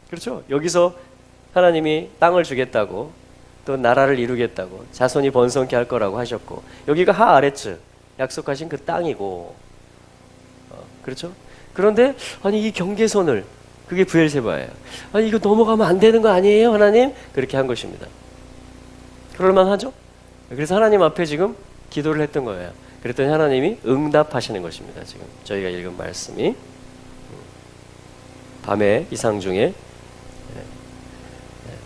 그렇죠? 여기서 하나님이 땅을 주겠다고 또 나라를 이루겠다고 자손이 번성케 할 거라고 하셨고 여기가 하아레츠 약속하신 그 땅이고 그렇죠? 그런데 아니 이 경계선을 그게 브엘세바예요. 아니 이거 넘어가면 안 되는 거 아니에요 하나님? 그렇게 한 것입니다. 그럴만하죠? 그래서 하나님 앞에 지금 기도를 했던 거예요. 그랬더니 하나님이 응답하시는 것입니다. 지금 저희가 읽은 말씀이 밤에 이상 중에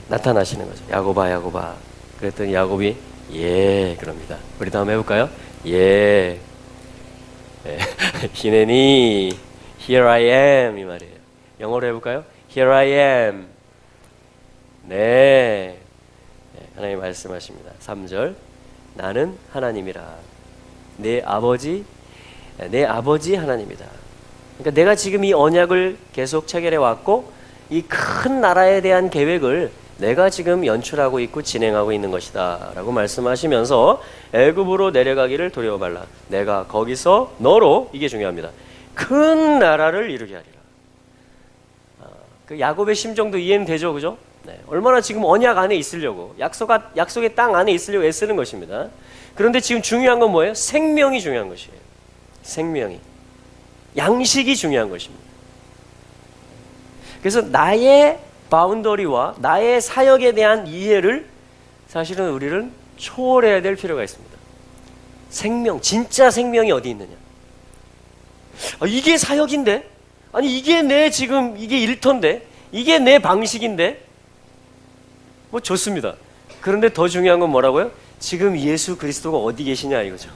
나타나시는 거죠. 야곱아 야곱아. 그랬더니 야곱이 예 그럽니다. 우리 다음 해볼까요? 예. 히네니 Here I am 이 말이에요. 영어로 해볼까요? Here I am. 네. 하나님 말씀하십니다. 3절 나는 하나님이라 내 아버지 하나님이다. 그러니까 내가 지금 이 언약을 계속 체결해 왔고 이 큰 나라에 대한 계획을 내가 지금 연출하고 있고 진행하고 있는 것이다 라고 말씀하시면서 애굽으로 내려가기를 두려워 말라. 내가 거기서 너로, 이게 중요합니다, 큰 나라를 이루게 하리라. 그 야곱의 심정도 이해는 되죠, 그죠? 네, 얼마나 지금 언약 안에 있으려고 약속의 땅 안에 있으려고 애쓰는 것입니다. 그런데 지금 중요한 건 뭐예요? 생명이 중요한 것이에요. 생명이, 양식이 중요한 것입니다. 그래서 나의 바운더리와 나의 사역에 대한 이해를 사실은 우리는 초월해야 될 필요가 있습니다. 생명, 진짜 생명이 어디 있느냐? 이게 사역인데? 아니 이게 내 지금 이게 일터인데? 이게 내 방식인데? 뭐 좋습니다. 그런데 더 중요한 건 뭐라고요? 지금 예수 그리스도가 어디 계시냐 이거죠.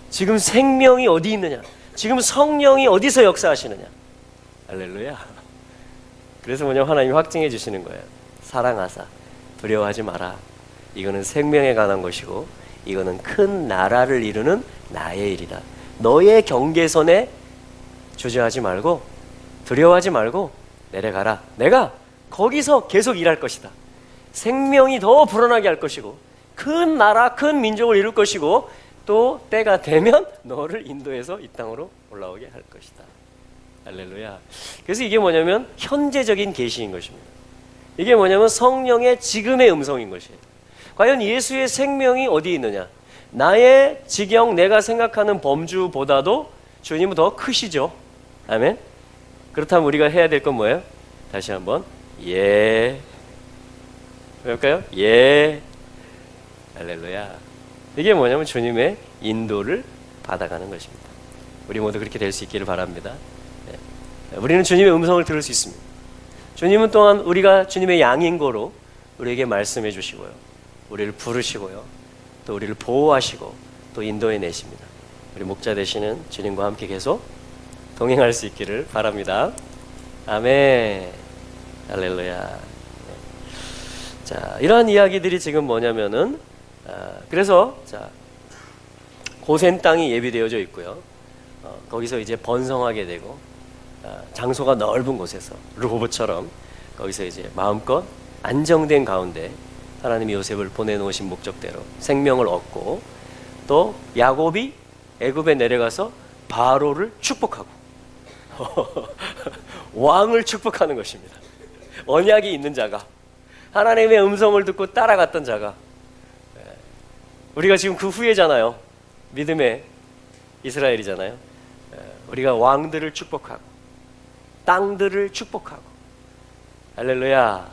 지금 생명이 어디 있느냐? 지금 성령이 어디서 역사하시느냐? 할렐루야. 그래서 뭐냐면 하나님이 확증해 주시는 거예요. 사랑하사 두려워하지 마라. 이거는 생명에 관한 것이고 이거는 큰 나라를 이루는 나의 일이다. 너의 경계선에 주저하지 말고 두려워하지 말고 내려가라. 내가 거기서 계속 일할 것이다. 생명이 더 불어나게 할 것이고 큰 나라, 큰 민족을 이룰 것이고 또 때가 되면 너를 인도해서 이 땅으로 올라오게 할 것이다. 할렐루야. 그래서 이게 뭐냐면 현재적인 계시인 것입니다. 이게 뭐냐면 성령의 지금의 음성인 것이에요. 과연 예수의 생명이 어디 있느냐? 나의 지경, 내가 생각하는 범주보다도 주님은 더 크시죠. 아멘. 그렇다면 우리가 해야 될 건 뭐예요? 다시 한번 예. 볼까요? 예. 할렐루야. 이게 뭐냐면 주님의 인도를 받아가는 것입니다. 우리 모두 그렇게 될 수 있기를 바랍니다. 네. 우리는 주님의 음성을 들을 수 있습니다. 주님은 또한 우리가 주님의 양인 거로 우리에게 말씀해 주시고요, 우리를 부르시고요, 또 우리를 보호하시고 또 인도해 내십니다. 우리 목자 되시는 주님과 함께 계속 동행할 수 있기를 바랍니다. 아멘. 할렐루야. 네. 자, 이러한 이야기들이 지금 뭐냐면은 그래서 자, 고센 땅이 예비되어져 있고요. 거기서 이제 번성하게 되고 장소가 넓은 곳에서 르호보처럼 거기서 이제 마음껏 안정된 가운데 하나님이 요셉을 보내놓으신 목적대로 생명을 얻고, 또 야곱이 애굽에 내려가서 바로를 축복하고 왕을 축복하는 것입니다. 언약이 있는 자가, 하나님의 음성을 듣고 따라갔던 자가, 우리가 지금 그 후예잖아요. 믿음의 이스라엘이잖아요. 우리가 왕들을 축복하고 땅들을 축복하고, 할렐루야.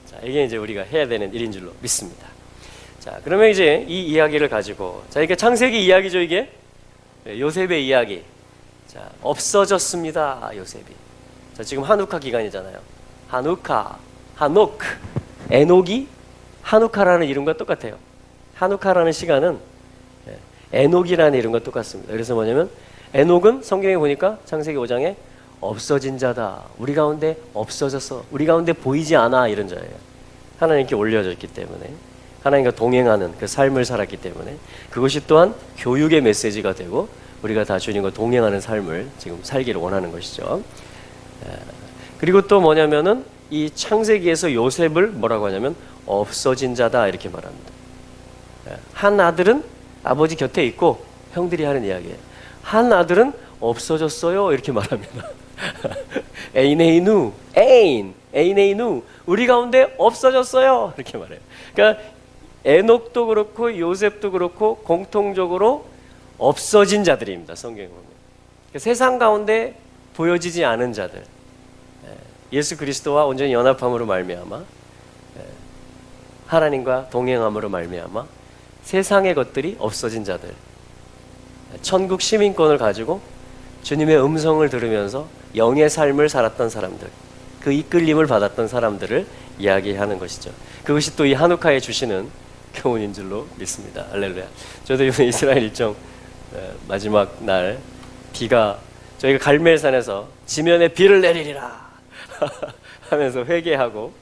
자, 이게 이제 우리가 해야 되는 일인 줄로 믿습니다. 자, 그러면 이제 이 이야기를 가지고, 자, 이게 창세기 이야기죠. 이게 요셉의 이야기. 자, 없어졌습니다, 요셉이. 자, 지금 한우카 기간이잖아요. 한우카, 한옥, 에녹이 한우카라는 이름과 똑같아요. 한우카라는 시간은 에녹이라는 이름과 똑같습니다. 그래서 뭐냐면 에녹은 성경에 보니까 창세기 5장에 없어진 자다, 우리 가운데 없어졌어, 우리 가운데 보이지 않아, 이런 자예요. 하나님께 올려졌기 때문에, 하나님과 동행하는 그 삶을 살았기 때문에 그것이 또한 교육의 메시지가 되고 우리가 다 주님과 동행하는 삶을 지금 살기를 원하는 것이죠. 그리고 또 뭐냐면은 이 창세기에서 요셉을 뭐라고 하냐면 없어진 자다, 이렇게 말합니다. 한 아들은 아버지 곁에 있고, 형들이 하는 이야기예요. 한 아들은 없어졌어요, 이렇게 말합니다. 에이네이누, 에이네이누, 우리 가운데 없어졌어요, 이렇게 말해요. 그러니까 에녹도 그렇고 요셉도 그렇고 공통적으로 없어진 자들입니다, 성경에 보면. 그러니까 세상 가운데 보여지지 않은 자들, 예수 그리스도와 온전히 연합함으로 말미암아, 하나님과 동행함으로 말미암아 세상의 것들이 없어진 자들, 천국 시민권을 가지고 주님의 음성을 들으면서 영의 삶을 살았던 사람들, 그 이끌림을 받았던 사람들을 이야기하는 것이죠. 그것이 또 이 한우카에 주시는 교훈인 줄로 믿습니다. 할렐루야. 저도 이번 이스라엘 일정 마지막 날 비가, 저희가 갈멜산에서 지면에 비를 내리리라 하면서 회개하고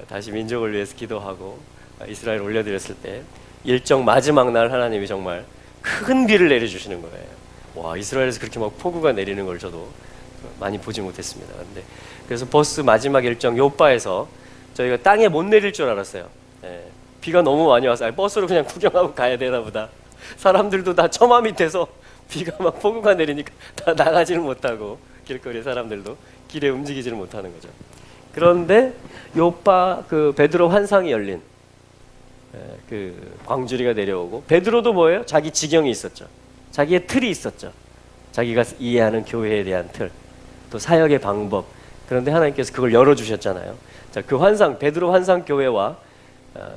다시 민족을 위해서 기도하고 이스라엘 올려드렸을 때 일정 마지막 날 하나님이 정말 큰 비를 내려주시는 거예요. 와, 이스라엘에서 그렇게 막 폭우가 내리는 걸 저도 많이 보지 못했습니다. 그래서 버스 마지막 일정 요바에서 저희가 땅에 못 내릴 줄 알았어요. 비가 너무 많이 와서 버스로 그냥 구경하고 가야 되나 보다. 사람들도 다 처마 밑에서 비가 막 폭우가 내리니까 다 나가지를 못하고, 길거리 사람들도 길에 움직이지를 못하는 거죠. 그런데 요바 그 베드로 환상이 열린 그 광주리가 내려오고, 베드로도 뭐예요? 자기 지경이 있었죠. 자기의 틀이 있었죠. 자기가 이해하는 교회에 대한 틀, 또 사역의 방법. 그런데 하나님께서 그걸 열어주셨잖아요. 자, 그 환상, 베드로 환상 교회와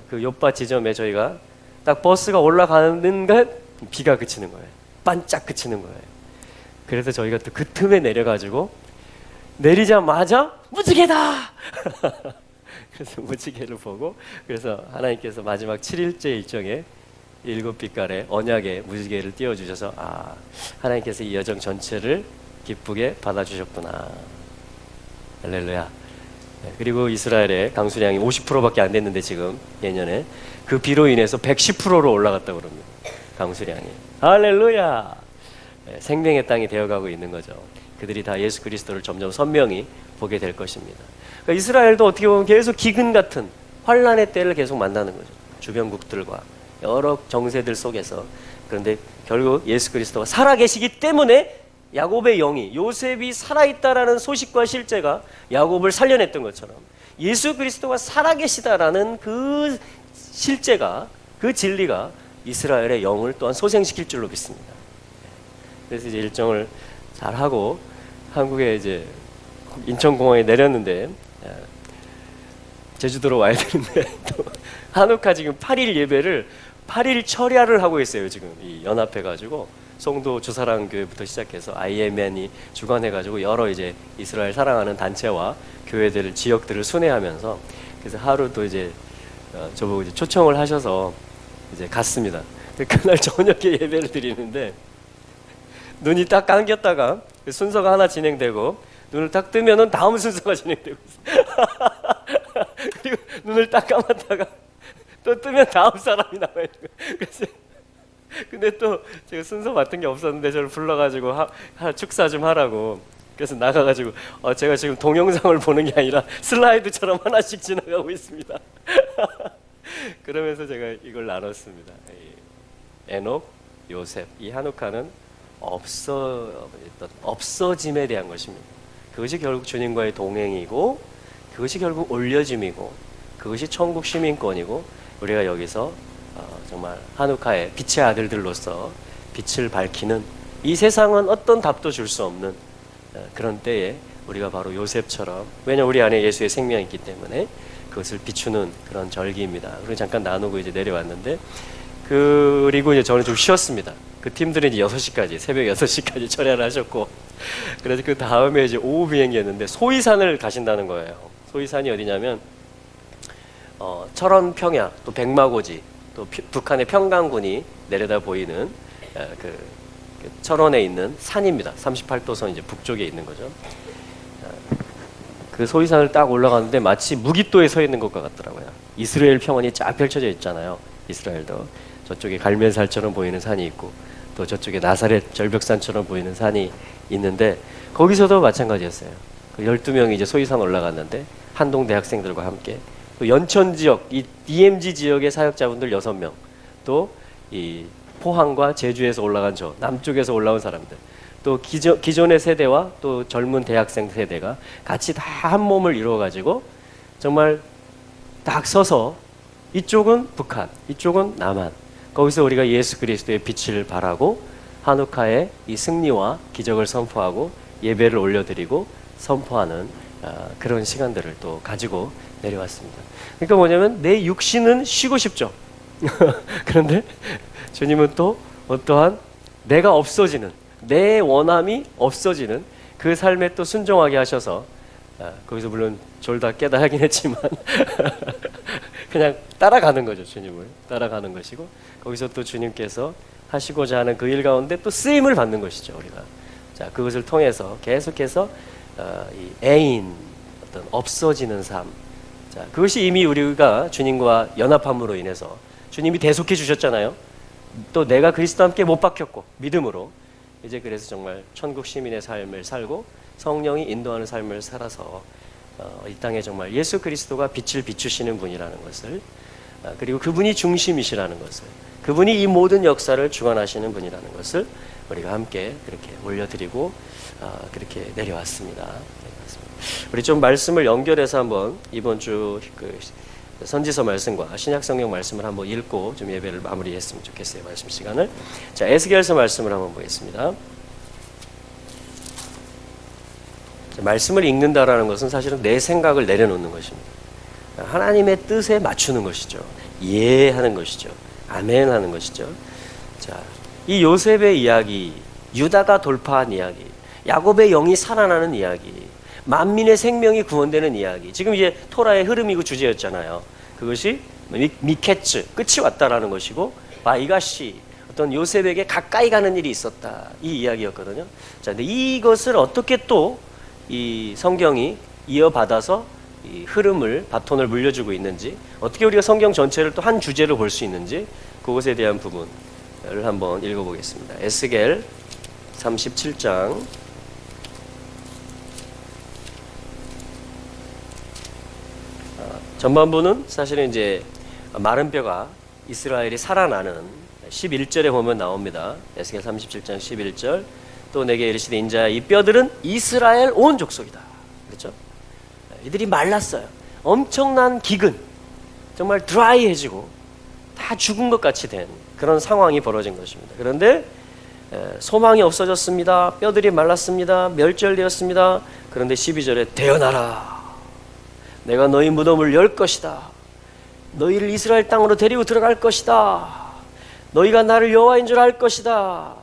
그 요바 지점에 저희가 딱 버스가 올라가는 것, 비가 그치는 거예요. 반짝 그치는 거예요. 그래서 저희가 또 그 틈에 내려가지고 내리자마자 무지개다. 그래서 무지개를 보고, 그래서 하나님께서 마지막 7일째 일정에 7빛깔의 언약의 무지개를 띄워주셔서, 아, 하나님께서 이 여정 전체를 기쁘게 받아주셨구나. 할렐루야. 그리고 이스라엘의 강수량이 50%밖에 안 됐는데 지금 예년에 그 비로 인해서 110%로 올라갔다고 그럽니다. 강수량이. 할렐루야. 생명의 땅이 되어가고 있는 거죠. 그들이 다 예수 그리스도를 점점 선명히 보게 될 것입니다. 그러니까 이스라엘도 어떻게 보면 계속 기근 같은 환란의 때를 계속 만나는 거죠. 주변국들과 여러 정세들 속에서. 그런데 결국 예수 그리스도가 살아계시기 때문에 야곱의 영이, 요셉이 살아있다라는 소식과 실제가 야곱을 살려냈던 것처럼 예수 그리스도가 살아계시다라는 그 실제가, 그 진리가 이스라엘의 영을 또한 소생시킬 줄로 믿습니다. 그래서 이제 일정을 잘 하고 한국에 이제 인천공항에 내렸는데 제주도로 와야 되는데 또 한우카 지금 8일 예배를 8일 철야를 하고 있어요. 지금 이 연합해가지고 송도 주사랑교회부터 시작해서 IMN이 주관해가지고 여러 이제 이스라엘 사랑하는 단체와 교회들 지역들을 순회하면서 그래서 하루도 이제 저보고 이제 초청을 하셔서 이제 갔습니다. 그날 저녁에 예배를 드리는데 눈이 딱 감겼다가 순서가 하나 진행되고 눈을 딱 뜨면은 다음 순서가 진행되고 있어요. 그리고 눈을 딱 감았다가 또 뜨면 다음 사람이 나와요. 그래서 근데 또 제가 순서 맡은 게 없었는데 저를 불러가지고 축사 좀 하라고 그래서 나가가지고 제가 지금 동영상을 보는 게 아니라 슬라이드처럼 하나씩 지나가고 있습니다. 그러면서 제가 이걸 나눴습니다. 에녹, 요셉, 이 한우카는 없어짐에 대한 것입니다. 그것이 결국 주님과의 동행이고 그것이 결국 올려짐이고 그것이 천국 시민권이고 우리가 여기서 정말 한우카의 빛의 아들들로서 빛을 밝히는 이 세상은 어떤 답도 줄 수 없는 그런 때에 우리가 바로 요셉처럼 왜냐하면 우리 안에 예수의 생명이 있기 때문에 그것을 비추는 그런 절기입니다. 그리고 잠깐 나누고 이제 내려왔는데 그리고 이제 저는 좀 쉬었습니다. 그 팀들은 이제 6시까지 새벽 6시까지 철야를 하셨고 그래서 그 다음에 이제 오후 비행기였는데 소이산을 가신다는 거예요. 소이산이 어디냐면 철원 평야 또 백마고지 또 북한의 평강군이 내려다 보이는 그 철원에 있는 산입니다. 38도선 이제 북쪽에 있는 거죠. 그 소이산을 딱 올라가는데 마치 무기또에 서 있는 것과 같더라고요. 이스라엘 평원이 쫙 펼쳐져 있잖아요. 이스라엘도 저쪽에 갈멜살처럼 보이는 산이 있고 또 저쪽에 나사렛 절벽산처럼 보이는 산이 있는데 거기서도 마찬가지였어요. 그 12명이 이제 소이산 올라갔는데 한동 대학생들과 함께 또 연천 지역, 이 DMZ 지역의 사역자분들 6명, 또 이 포항과 제주에서 올라간 저 남쪽에서 올라온 사람들, 또 기존의 세대와 또 젊은 대학생 세대가 같이 다 한 몸을 이루어 가지고 정말 딱 서서 이쪽은 북한, 이쪽은 남한, 거기서 우리가 예수 그리스도의 빛을 발하고 한우카의 이 승리와 기적을 선포하고 예배를 올려드리고 선포하는 그런 시간들을 또 가지고 내려왔습니다. 그러니까 뭐냐면 내 육신은 쉬고 싶죠. 그런데 주님은 또 어떠한 내가 없어지는 내 원함이 없어지는 그 삶에 또 순종하게 하셔서 거기서 물론 졸다 깨다 하긴 했지만 그냥 따라가는 거죠. 주님을 따라가는 것이고 거기서 또 주님께서 하시고자 하는 그 일 가운데 또 쓰임을 받는 것이죠. 우리가 자 그것을 통해서 계속해서 이 애인 어떤 없어지는 삶 자 그것이 이미 우리가 주님과 연합함으로 인해서 주님이 대속해 주셨잖아요. 또 내가 그리스도와 함께 못 박혔고 믿음으로 이제 그래서 정말 천국 시민의 삶을 살고 성령이 인도하는 삶을 살아서 이 땅에 정말 예수 그리스도가 빛을 비추시는 분이라는 것을 그리고 그분이 중심이시라는 것을 그분이 이 모든 역사를 주관하시는 분이라는 것을 우리가 함께 그렇게 올려드리고 그렇게 내려왔습니다. 우리 좀 말씀을 연결해서 한번 이번 주 그 선지서 말씀과 신약성경 말씀을 한번 읽고 좀 예배를 마무리했으면 좋겠어요. 말씀 시간을. 자, 에스겔서 말씀을 한번 보겠습니다. 자, 말씀을 읽는다라는 것은 사실은 내 생각을 내려놓는 것입니다. 하나님의 뜻에 맞추는 것이죠. 이해하는 것이죠. 아멘 하는 것이죠. 자, 이 요셉의 이야기, 유다가 돌파한 이야기, 야곱의 영이 살아나는 이야기, 만민의 생명이 구원되는 이야기. 지금 이제 토라의 흐름이고 주제였잖아요. 그것이 미케츠, 끝이 왔다라는 것이고 바이가시, 어떤 요셉에게 가까이 가는 일이 있었다. 이 이야기였거든요. 자, 근데 이것을 어떻게 또 이 성경이 이어받아서 이 흐름을, 바톤을 물려주고 있는지, 어떻게 우리가 성경 전체를 또 한 주제로 볼 수 있는지, 그것에 대한 부분을 한번 읽어보겠습니다. 에스겔 37장. 전반부는 사실은 이제 마른 뼈가 이스라엘이 살아나는 11절에 보면 나옵니다. 에스겔 37장 11절. 또 내게 이르시되 인자야 이 뼈들은 이스라엘 온 족속이다. 그렇죠? 이들이 말랐어요. 엄청난 기근, 정말 드라이해지고 다 죽은 것 같이 된 그런 상황이 벌어진 것입니다. 그런데 소망이 없어졌습니다. 뼈들이 말랐습니다. 멸절되었습니다. 그런데 12절에 되어나라. 내가 너희 무덤을 열 것이다. 너희를 이스라엘 땅으로 데리고 들어갈 것이다. 너희가 나를 여호와인 줄 알 것이다.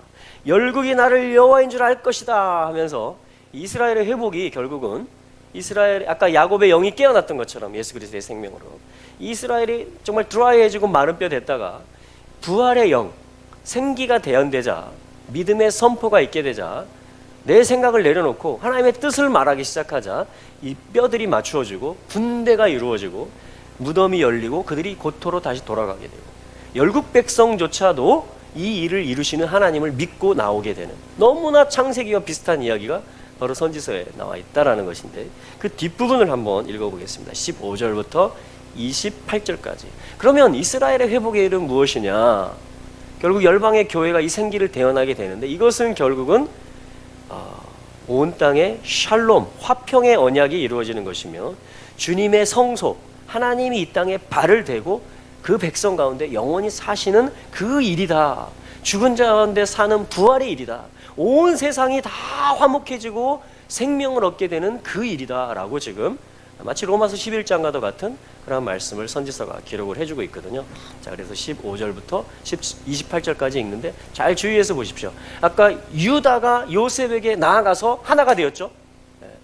열국이 나를 여호와인 줄 알 것이다 하면서 이스라엘의 회복이 결국은 이스라엘, 아까 야곱의 영이 깨어났던 것처럼 예수 그리스도의 생명으로 이스라엘이 정말 드라이해지고 마른 뼈 됐다가 부활의 영, 생기가 대연되자, 믿음의 선포가 있게 되자, 내 생각을 내려놓고 하나님의 뜻을 말하기 시작하자 이 뼈들이 맞추어지고 분대가 이루어지고 무덤이 열리고 그들이 고토로 다시 돌아가게 되고 열국 백성조차도 이 일을 이루시는 하나님을 믿고 나오게 되는, 너무나 창세기와 비슷한 이야기가 바로 선지서에 나와 있다라는 것인데, 그 뒷부분을 한번 읽어보겠습니다. 15절부터 28절까지. 그러면 이스라엘의 회복의 일은 무엇이냐? 결국 열방의 교회가 이 생기를 대언하게 되는데, 이것은 결국은 온 땅에 샬롬, 화평의 언약이 이루어지는 것이며, 주님의 성소, 하나님이 이 땅에 발을 대고 그 백성 가운데 영원히 사시는 그 일이다. 죽은 자 가운데 사는 부활의 일이다. 온 세상이 다 화목해지고 생명을 얻게 되는 그 일이다 라고 지금 마치 로마서 11장과도 같은 그런 말씀을 선지서가 기록을 해주고 있거든요. 자, 그래서 15절부터 28절까지 읽는데 잘 주의해서 보십시오. 아까 유다가 요셉에게 나아가서 하나가 되었죠.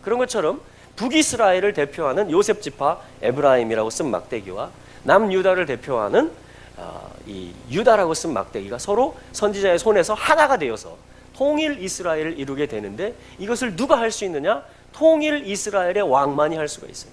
그런 것처럼 북이스라엘을 대표하는 요셉 지파 에브라임이라고 쓴 막대기와 남유다를 대표하는 이 유다라고 쓴 막대기가 서로 선지자의 손에서 하나가 되어서 통일 이스라엘을 이루게 되는데, 이것을 누가 할 수 있느냐? 통일 이스라엘의 왕만이 할 수가 있어요.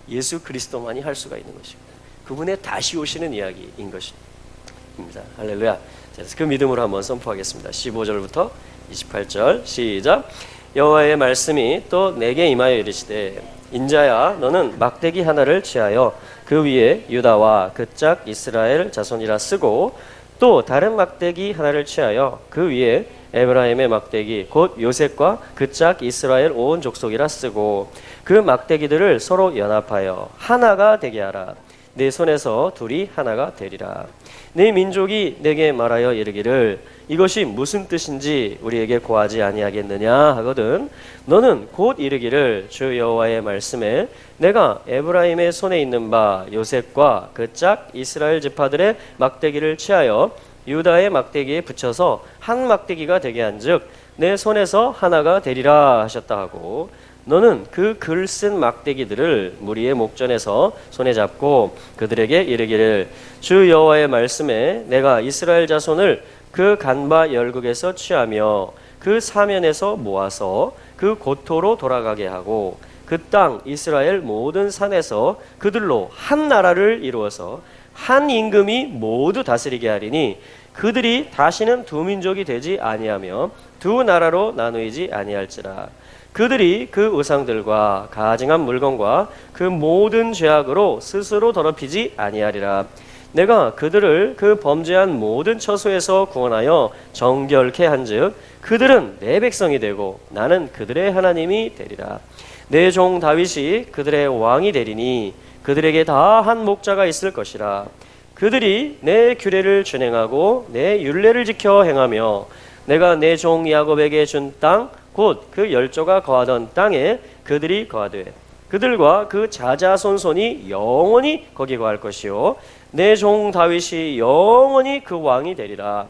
예수 그리스도만이 할 수가 있는 것입니다. 그분의 다시 오시는 이야기인 것입니다. 할렐루야. 그래서 그 믿음으로 한번 선포하겠습니다. 15절부터 28절 시작. 여호와의 말씀이 또 내게 임하여 이르시되, 인자야 너는 막대기 하나를 취하여 그 위에 유다와 그 짝 이스라엘 자손이라 쓰고, 또 다른 막대기 하나를 취하여 그 위에 에브라임의 막대기 곧 요셉과 그 짝 이스라엘 온 족속이라 쓰고, 그 막대기들을 서로 연합하여 하나가 되게 하라. 내 손에서 둘이 하나가 되리라. 내 민족이 내게 말하여 이르기를 이것이 무슨 뜻인지 우리에게 고하지 아니하겠느냐 하거든, 너는 곧 이르기를 주 여호와의 말씀에 내가 에브라임의 손에 있는 바 요셉과 그 짝 이스라엘 지파들의 막대기를 취하여 유다의 막대기에 붙여서 한 막대기가 되게 한즉 내 손에서 하나가 되리라 하셨다 하고, 너는 그 글 쓴 막대기들을 무리의 목전에서 손에 잡고 그들에게 이르기를 주 여호와의 말씀에 내가 이스라엘 자손을 그 간바 열국에서 취하며 그 사면에서 모아서 그 고토로 돌아가게 하고, 그 땅 이스라엘 모든 산에서 그들로 한 나라를 이루어서 한 임금이 모두 다스리게 하리니 그들이 다시는 두 민족이 되지 아니하며 두 나라로 나누이지 아니할지라. 그들이 그 우상들과 가증한 물건과 그 모든 죄악으로 스스로 더럽히지 아니하리라. 내가 그들을 그 범죄한 모든 처소에서 구원하여 정결케 한즉 그들은 내 백성이 되고 나는 그들의 하나님이 되리라. 내 종 다윗이 그들의 왕이 되리니 그들에게 다 한 목자가 있을 것이라. 그들이 내 규례를 준행하고 내 율례를 지켜 행하며 내가 내 종 야곱에게 준 땅 곧 그 열조가 거하던 땅에 그들이 거하되 그들과 그 자자손손이 영원히 거기 거할 것이요 내 종 다윗이 영원히 그 왕이 되리라.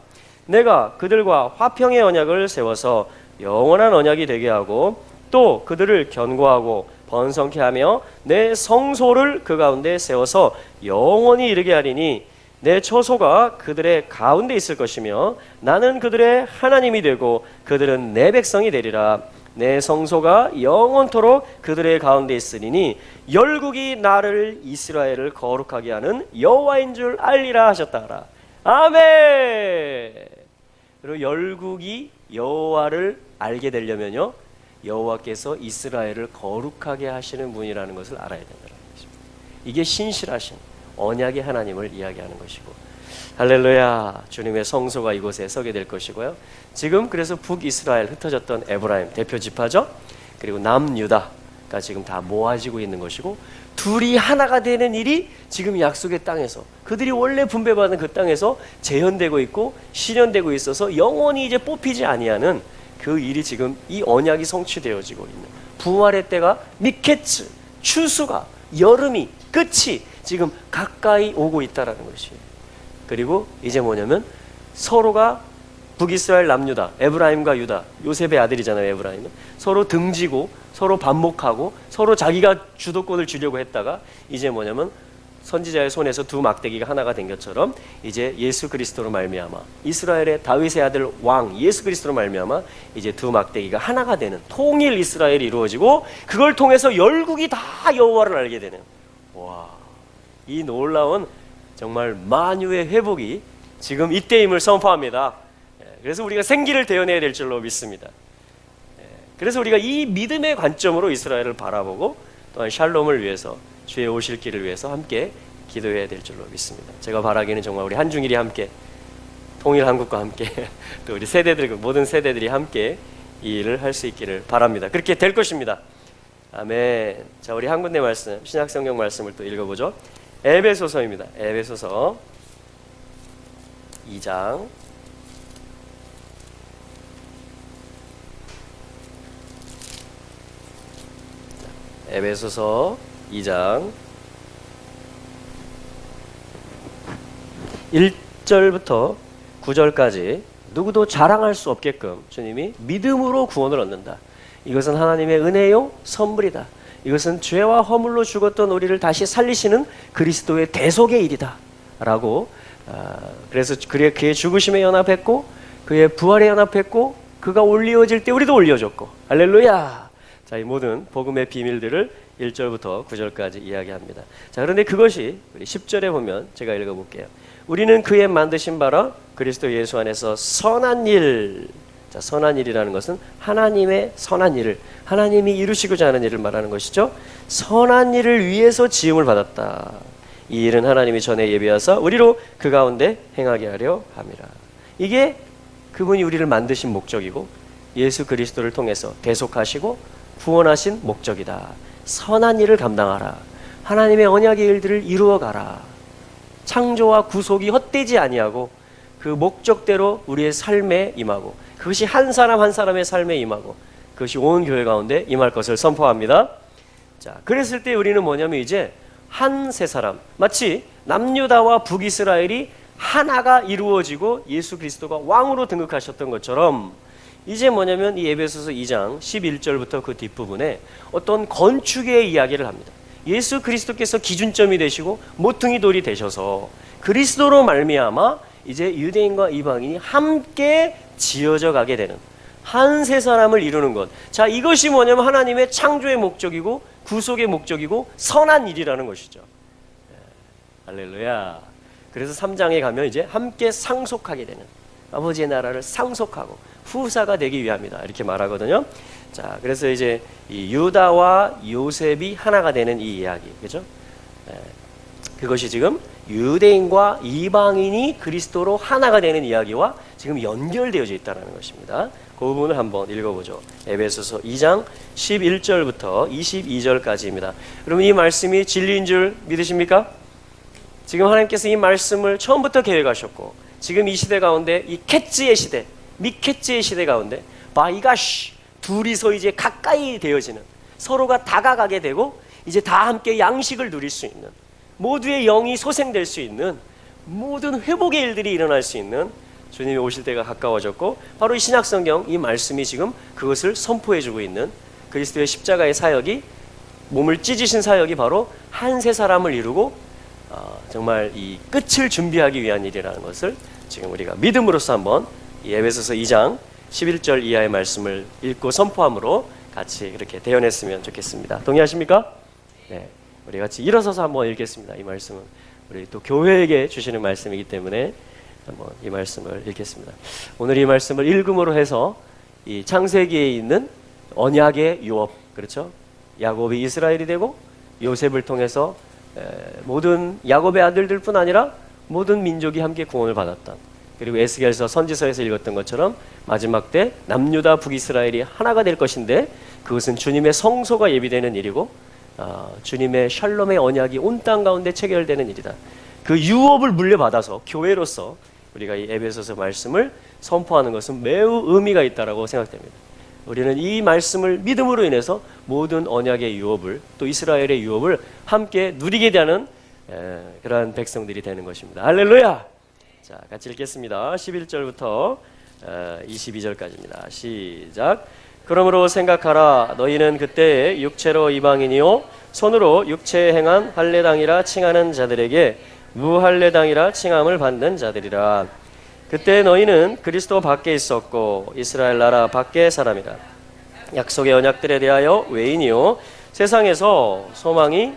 내가 그들과 화평의 언약을 세워서 영원한 언약이 되게 하고 또 그들을 견고하고 번성케 하며 내 성소를 그 가운데 세워서 영원히 이르게 하리니 내 처소가 그들의 가운데 있을 것이며 나는 그들의 하나님이 되고 그들은 내 백성이 되리라. 내 성소가 영원토록 그들의 가운데 있으리니 열국이 나를 이스라엘을 거룩하게 하는 여호와인 줄 알리라 하셨다 하라. 아멘. 그리고 열국이 여호와를 알게 되려면요, 여호와께서 이스라엘을 거룩하게 하시는 분이라는 것을 알아야 된다는 것입니다. 이게 신실하신 언약의 하나님을 이야기하는 것이고, 할렐루야, 주님의 성소가 이곳에 서게 될 것이고요. 지금 그래서 북이스라엘 흩어졌던 에브라임 대표 지파죠. 그리고 남유다가 지금 다 모아지고 있는 것이고, 둘이 하나가 되는 일이 지금 약속의 땅에서 그들이 원래 분배받은 그 땅에서 재현되고 있고 실현되고 있어서 영원히 이제 뽑히지 아니하는 그 일이 지금 이 언약이 성취되어지고 있는 부활의 때가 미케츠, 추수가, 여름이, 끝이 지금 가까이 오고 있다라는 것이에요. 그리고 이제 뭐냐면 서로가 북이스라엘 남유다, 에브라임과 유다, 요셉의 아들이잖아요. 에브라임은 서로 등지고 서로 반목하고 서로 자기가 주도권을 주려고 했다가 이제 뭐냐면 선지자의 손에서 두 막대기가 하나가 된 것처럼 이제 예수 그리스도로 말미암아 이스라엘의 다윗의 아들 왕 예수 그리스도로 말미암아 이제 두 막대기가 하나가 되는 통일 이스라엘이 이루어지고 그걸 통해서 열국이 다 여호와를 알게 되는, 와, 이 놀라운 정말 만유의 회복이 지금 이때임을 선포합니다. 그래서 우리가 생기를 대어내야 될 줄로 믿습니다. 그래서 우리가 이 믿음의 관점으로 이스라엘을 바라보고 또한 샬롬을 위해서 주의 오실 길을 위해서 함께 기도해야 될 줄로 믿습니다. 제가 바라기는 정말 우리 한중일이 함께 통일 한국과 함께 또 우리 세대들 모든 세대들이 함께 이 일을 할 수 있기를 바랍니다. 그렇게 될 것입니다. 아멘. 자, 우리 한 군데 말씀 신약성경 말씀을 또 읽어보죠. 에베소서입니다. 에베소서 2장 에베소서 2장 1절부터 9절까지 누구도 자랑할 수 없게끔 주님이 믿음으로 구원을 얻는다. 이것은 하나님의 은혜요 선물이다. 이것은 죄와 허물로 죽었던 우리를 다시 살리시는 그리스도의 대속의 일이다 라고, 그래서 그의 죽으심에 연합했고 그의 부활에 연합했고 그가 올리어질 때 우리도 올려졌고, 할렐루야. 자, 이 모든 복음의 비밀들을 1절부터 9절까지 이야기합니다. 자, 그런데 그것이 우리 10절에 보면 제가 읽어볼게요. 우리는 그의 만드신 바라 그리스도 예수 안에서 선한 일. 자, 선한 일이라는 것은 하나님의 선한 일을, 하나님이 이루시고자 하는 일을 말하는 것이죠. 선한 일을 위해서 지음을 받았다. 이 일은 하나님이 전에 예비하사 우리로 그 가운데 행하게 하려 함이라. 이게 그분이 우리를 만드신 목적이고 예수 그리스도를 통해서 대속하시고 구원하신 목적이다. 선한 일을 감당하라. 하나님의 언약의 일들을 이루어가라. 창조와 구속이 헛되지 아니하고 그 목적대로 우리의 삶에 임하고 그것이 한 사람 한 사람의 삶에 임하고 그것이 온 교회 가운데 임할 것을 선포합니다. 자, 그랬을 때 우리는 뭐냐면 이제 한 세 사람, 마치 남유다와 북이스라엘이 하나가 이루어지고 예수 그리스도가 왕으로 등극하셨던 것처럼 이제 뭐냐면 이 에베소서 2장 11절부터 그 뒷부분에 어떤 건축의 이야기를 합니다. 예수 그리스도께서 기준점이 되시고 모퉁이 돌이 되셔서 그리스도로 말미암아 이제 유대인과 이방인이 함께 지어져 가게 되는 한 세 사람을 이루는 것. 자, 이것이 뭐냐면 하나님의 창조의 목적이고 구속의 목적이고 선한 일이라는 것이죠. 할렐루야. 그래서 3장에 가면 이제 함께 상속하게 되는, 아버지의 나라를 상속하고 후사가 되기 위함이다 이렇게 말하거든요. 자, 그래서 이제 이 유다와 요셉이 하나가 되는 이 이야기, 그죠? 그것이 지금 유대인과 이방인이 그리스도로 하나가 되는 이야기와 지금 연결되어져 있다는 것입니다. 그 부분을 한번 읽어보죠. 에베소서 2장 11절부터 22절까지입니다. 여러분, 이 말씀이 진리인 줄 믿으십니까? 지금 하나님께서 이 말씀을 처음부터 계획하셨고 지금 이 시대 가운데 이 캣즈의 시대, 미캣즈의 시대 가운데 바이가시 둘이서 이제 가까이 되어지는, 서로가 다가가게 되고 이제 다 함께 양식을 누릴 수 있는, 모두의 영이 소생될 수 있는, 모든 회복의 일들이 일어날 수 있는 주님이 오실 때가 가까워졌고 바로 이 신약성경 이 말씀이 지금 그것을 선포해주고 있는 그리스도의 십자가의 사역이, 몸을 찢으신 사역이 바로 한 세 사람을 이루고 정말 이 끝을 준비하기 위한 일이라는 것을 지금 우리가 믿음으로써 한번 이 에베소서 2장 11절 이하의 말씀을 읽고 선포함으로 같이 그렇게 대연했으면 좋겠습니다. 동의하십니까? 네, 우리 같이 일어서서 한번 읽겠습니다. 이 말씀은 우리 또 교회에게 주시는 말씀이기 때문에 한번 이 말씀을 읽겠습니다. 오늘 이 말씀을 읽음으로 해서 이 창세기에 있는 언약의 유업, 그렇죠? 야곱이 이스라엘이 되고 요셉을 통해서 모든 야곱의 아들들뿐 아니라 모든 민족이 함께 구원을 받았다. 그리고 에스겔서 선지서에서 읽었던 것처럼 마지막 때 남유다 북이스라엘이 하나가 될 것인데 그것은 주님의 성소가 예비되는 일이고 주님의 샬롬의 언약이 온 땅 가운데 체결되는 일이다. 그 유업을 물려받아서 교회로서 우리가 이 에베소서 말씀을 선포하는 것은 매우 의미가 있다라고 생각됩니다. 우리는 이 말씀을 믿음으로 인해서 모든 언약의 유업을, 또 이스라엘의 유업을 함께 누리게 되는 그러한 백성들이 되는 것입니다. 할렐루야! 자, 같이 읽겠습니다. 11절부터 22절까지입니다. 시작. 그러므로 생각하라. 너희는 그때에 육체로 이방인이요 손으로 육체에 행한 할례당이라 칭하는 자들에게 무할례당이라 칭함을 받는 자들이라. 그때 너희는 그리스도 밖에 있었고 이스라엘 나라 밖의 사람이라. 약속의 언약들에 대하여 외인이요 세상에서 소망이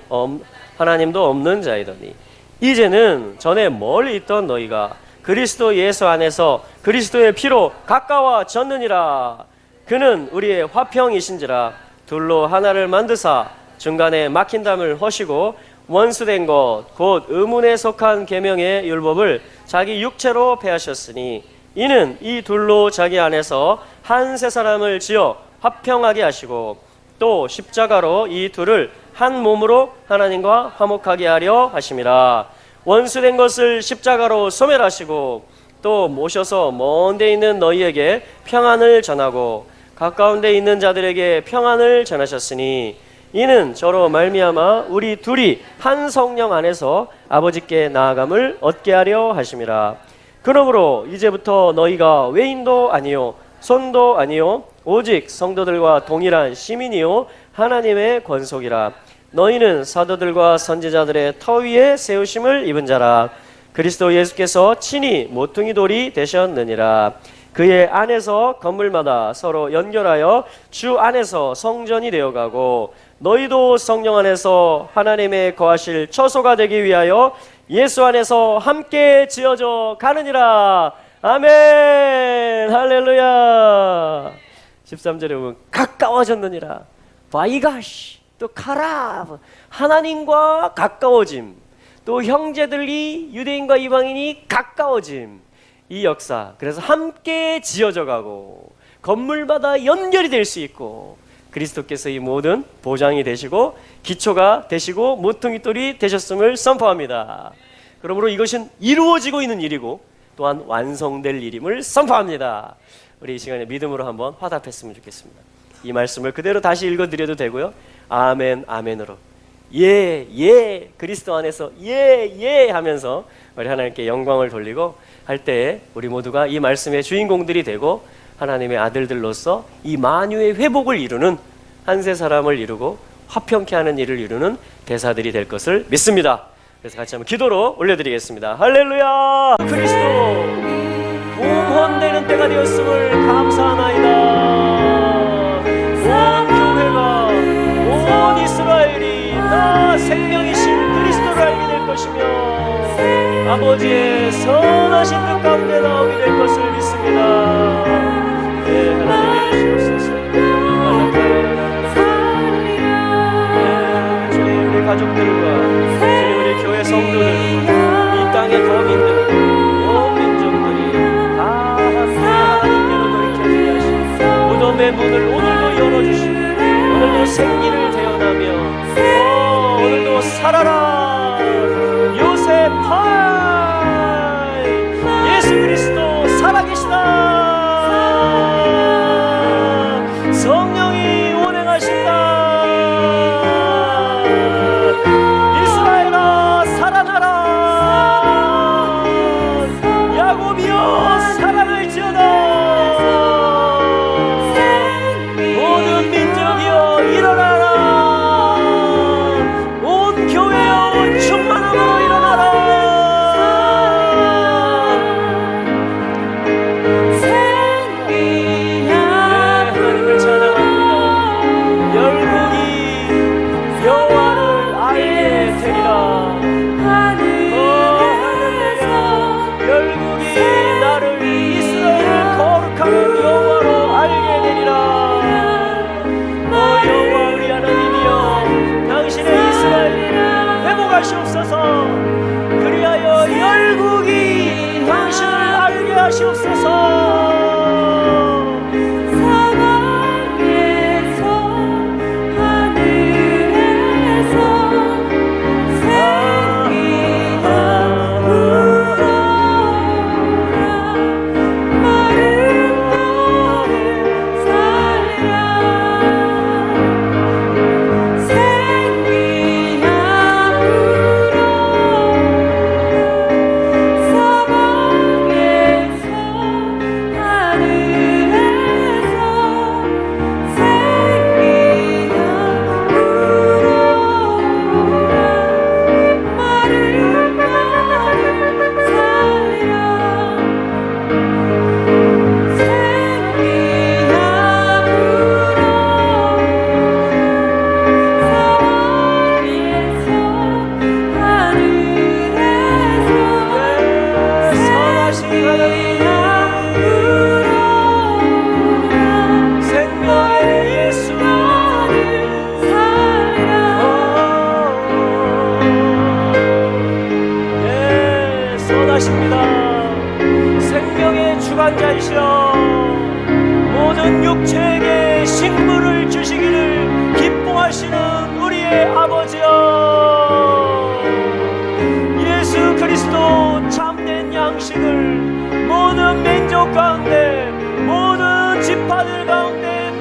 하나님도 없는 자이더니 이제는 전에 멀리 있던 너희가 그리스도 예수 안에서 그리스도의 피로 가까워졌느니라. 그는 우리의 화평이신지라. 둘로 하나를 만드사 중간에 막힌 담을 허시고 원수된 것 곧 의문에 속한 계명의 율법을 자기 육체로 폐하셨으니 이는 이 둘로 자기 안에서 한 세 사람을 지어 화평하게 하시고 또 십자가로 이 둘을 한 몸으로 하나님과 화목하게 하려 하심이라. 원수된 것을 십자가로 소멸하시고 또 모셔서 먼 데 있는 너희에게 평안을 전하고 가까운 데 있는 자들에게 평안을 전하셨으니 이는 저로 말미암아 우리 둘이 한 성령 안에서 아버지께 나아감을 얻게 하려 하심이라. 그러므로 이제부터 너희가 외인도 아니요 손도 아니요 오직 성도들과 동일한 시민이요 하나님의 권속이라. 너희는 사도들과 선지자들의 터 위에 세우심을 입은 자라. 그리스도 예수께서 친히 모퉁이 돌이 되셨느니라. 그의 안에서 건물마다 서로 연결하여 주 안에서 성전이 되어가고 너희도 성령 안에서 하나님의 거하실 처소가 되기 위하여 예수 안에서 함께 지어져 가느니라. 아멘. 할렐루야. 13절에 보면 가까워졌느니라. 바이가시 또 카라 하나님과 가까워짐, 또 형제들이 유대인과 이방인이 가까워짐, 이 역사. 그래서 함께 지어져 가고 건물마다 연결이 될 수 있고 그리스도께서 이 모든 보장이 되시고 기초가 되시고 모퉁이돌이 되셨음을 선포합니다. 그러므로 이것은 이루어지고 있는 일이고 또한 완성될 일임을 선포합니다. 우리 이 시간에 믿음으로 한번 화답했으면 좋겠습니다. 이 말씀을 그대로 다시 읽어드려도 되고요. 아멘, 아멘으로 예 그리스도 안에서 예 하면서 우리 하나님께 영광을 돌리고 할 때에 우리 모두가 이 말씀의 주인공들이 되고 하나님의 아들들로서 이 만유의 회복을 이루는 한세 사람을 이루고 화평케 하는 일을 이루는 대사들이 될 것을 믿습니다. 그래서 같이 한번 기도로 올려드리겠습니다. 할렐루야. 그리스도 봉헌되는 때가 되었음을 감사하나이다. 온 교회가 온 이스라엘이 나 생명이신 그리스도를 알게 될 것이며 아버지의 선하신 뜻 가운데 나오게 될 것을 믿습니다. 네, 하나님 해주시옵소서. 네, 주님 우리 가족들과 주님 우리 교회 성도들 이 땅의 거민들 온 민족들이 다 함께 하나님께로 돌이켜지게 하시고 무덤의 문을 오늘도 열어주시고 오늘도 생기를 태어나며 오늘도 살아라 요셉 파이 예수 그리스도 살아계시다. 성령이 운행하신다. 이스라엘아 살아나라. 야곱이여 살아날지어다. 모든 민족이여 일어나라. 온 교회여 충만함으로 일어나라. 하시옵소서. 그리하여 열국이 당신을 알게 하시옵소서.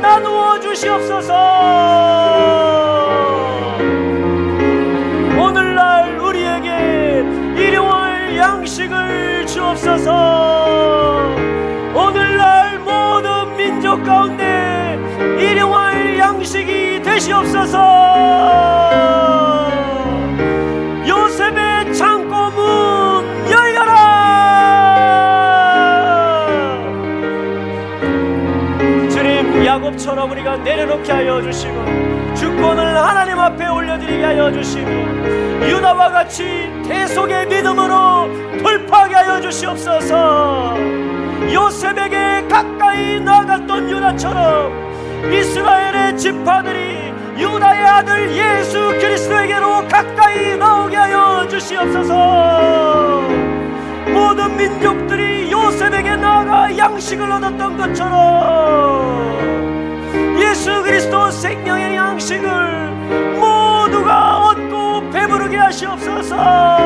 나누어 주시옵소서. 오늘날 우리에게 일용할 양식을 주옵소서. 오늘날 모든 민족 가운데 일용할 양식이 되시옵소서. 요셉의 창고 문 열려라. 주님, 야곱처럼 우리가 내려놓게 하여 주시고 주권을 하나님 앞에 올려드리게 하여 주시고 유다와 같이 대속의 믿음으로 돌파하게 하여 주시옵소서. 요셉에게 가까이 나아갔던 유다처럼 이스라엘의 지파들이 유다의 아들 예수 그리스도에게로 가까이 나오게 하여 주시옵소서. 모든 민족들이 요셉에게 나아가 양식을 얻었던 것처럼 예수 그리스도 생명의 양식을 모두가 얻고 배부르게 하시옵소서.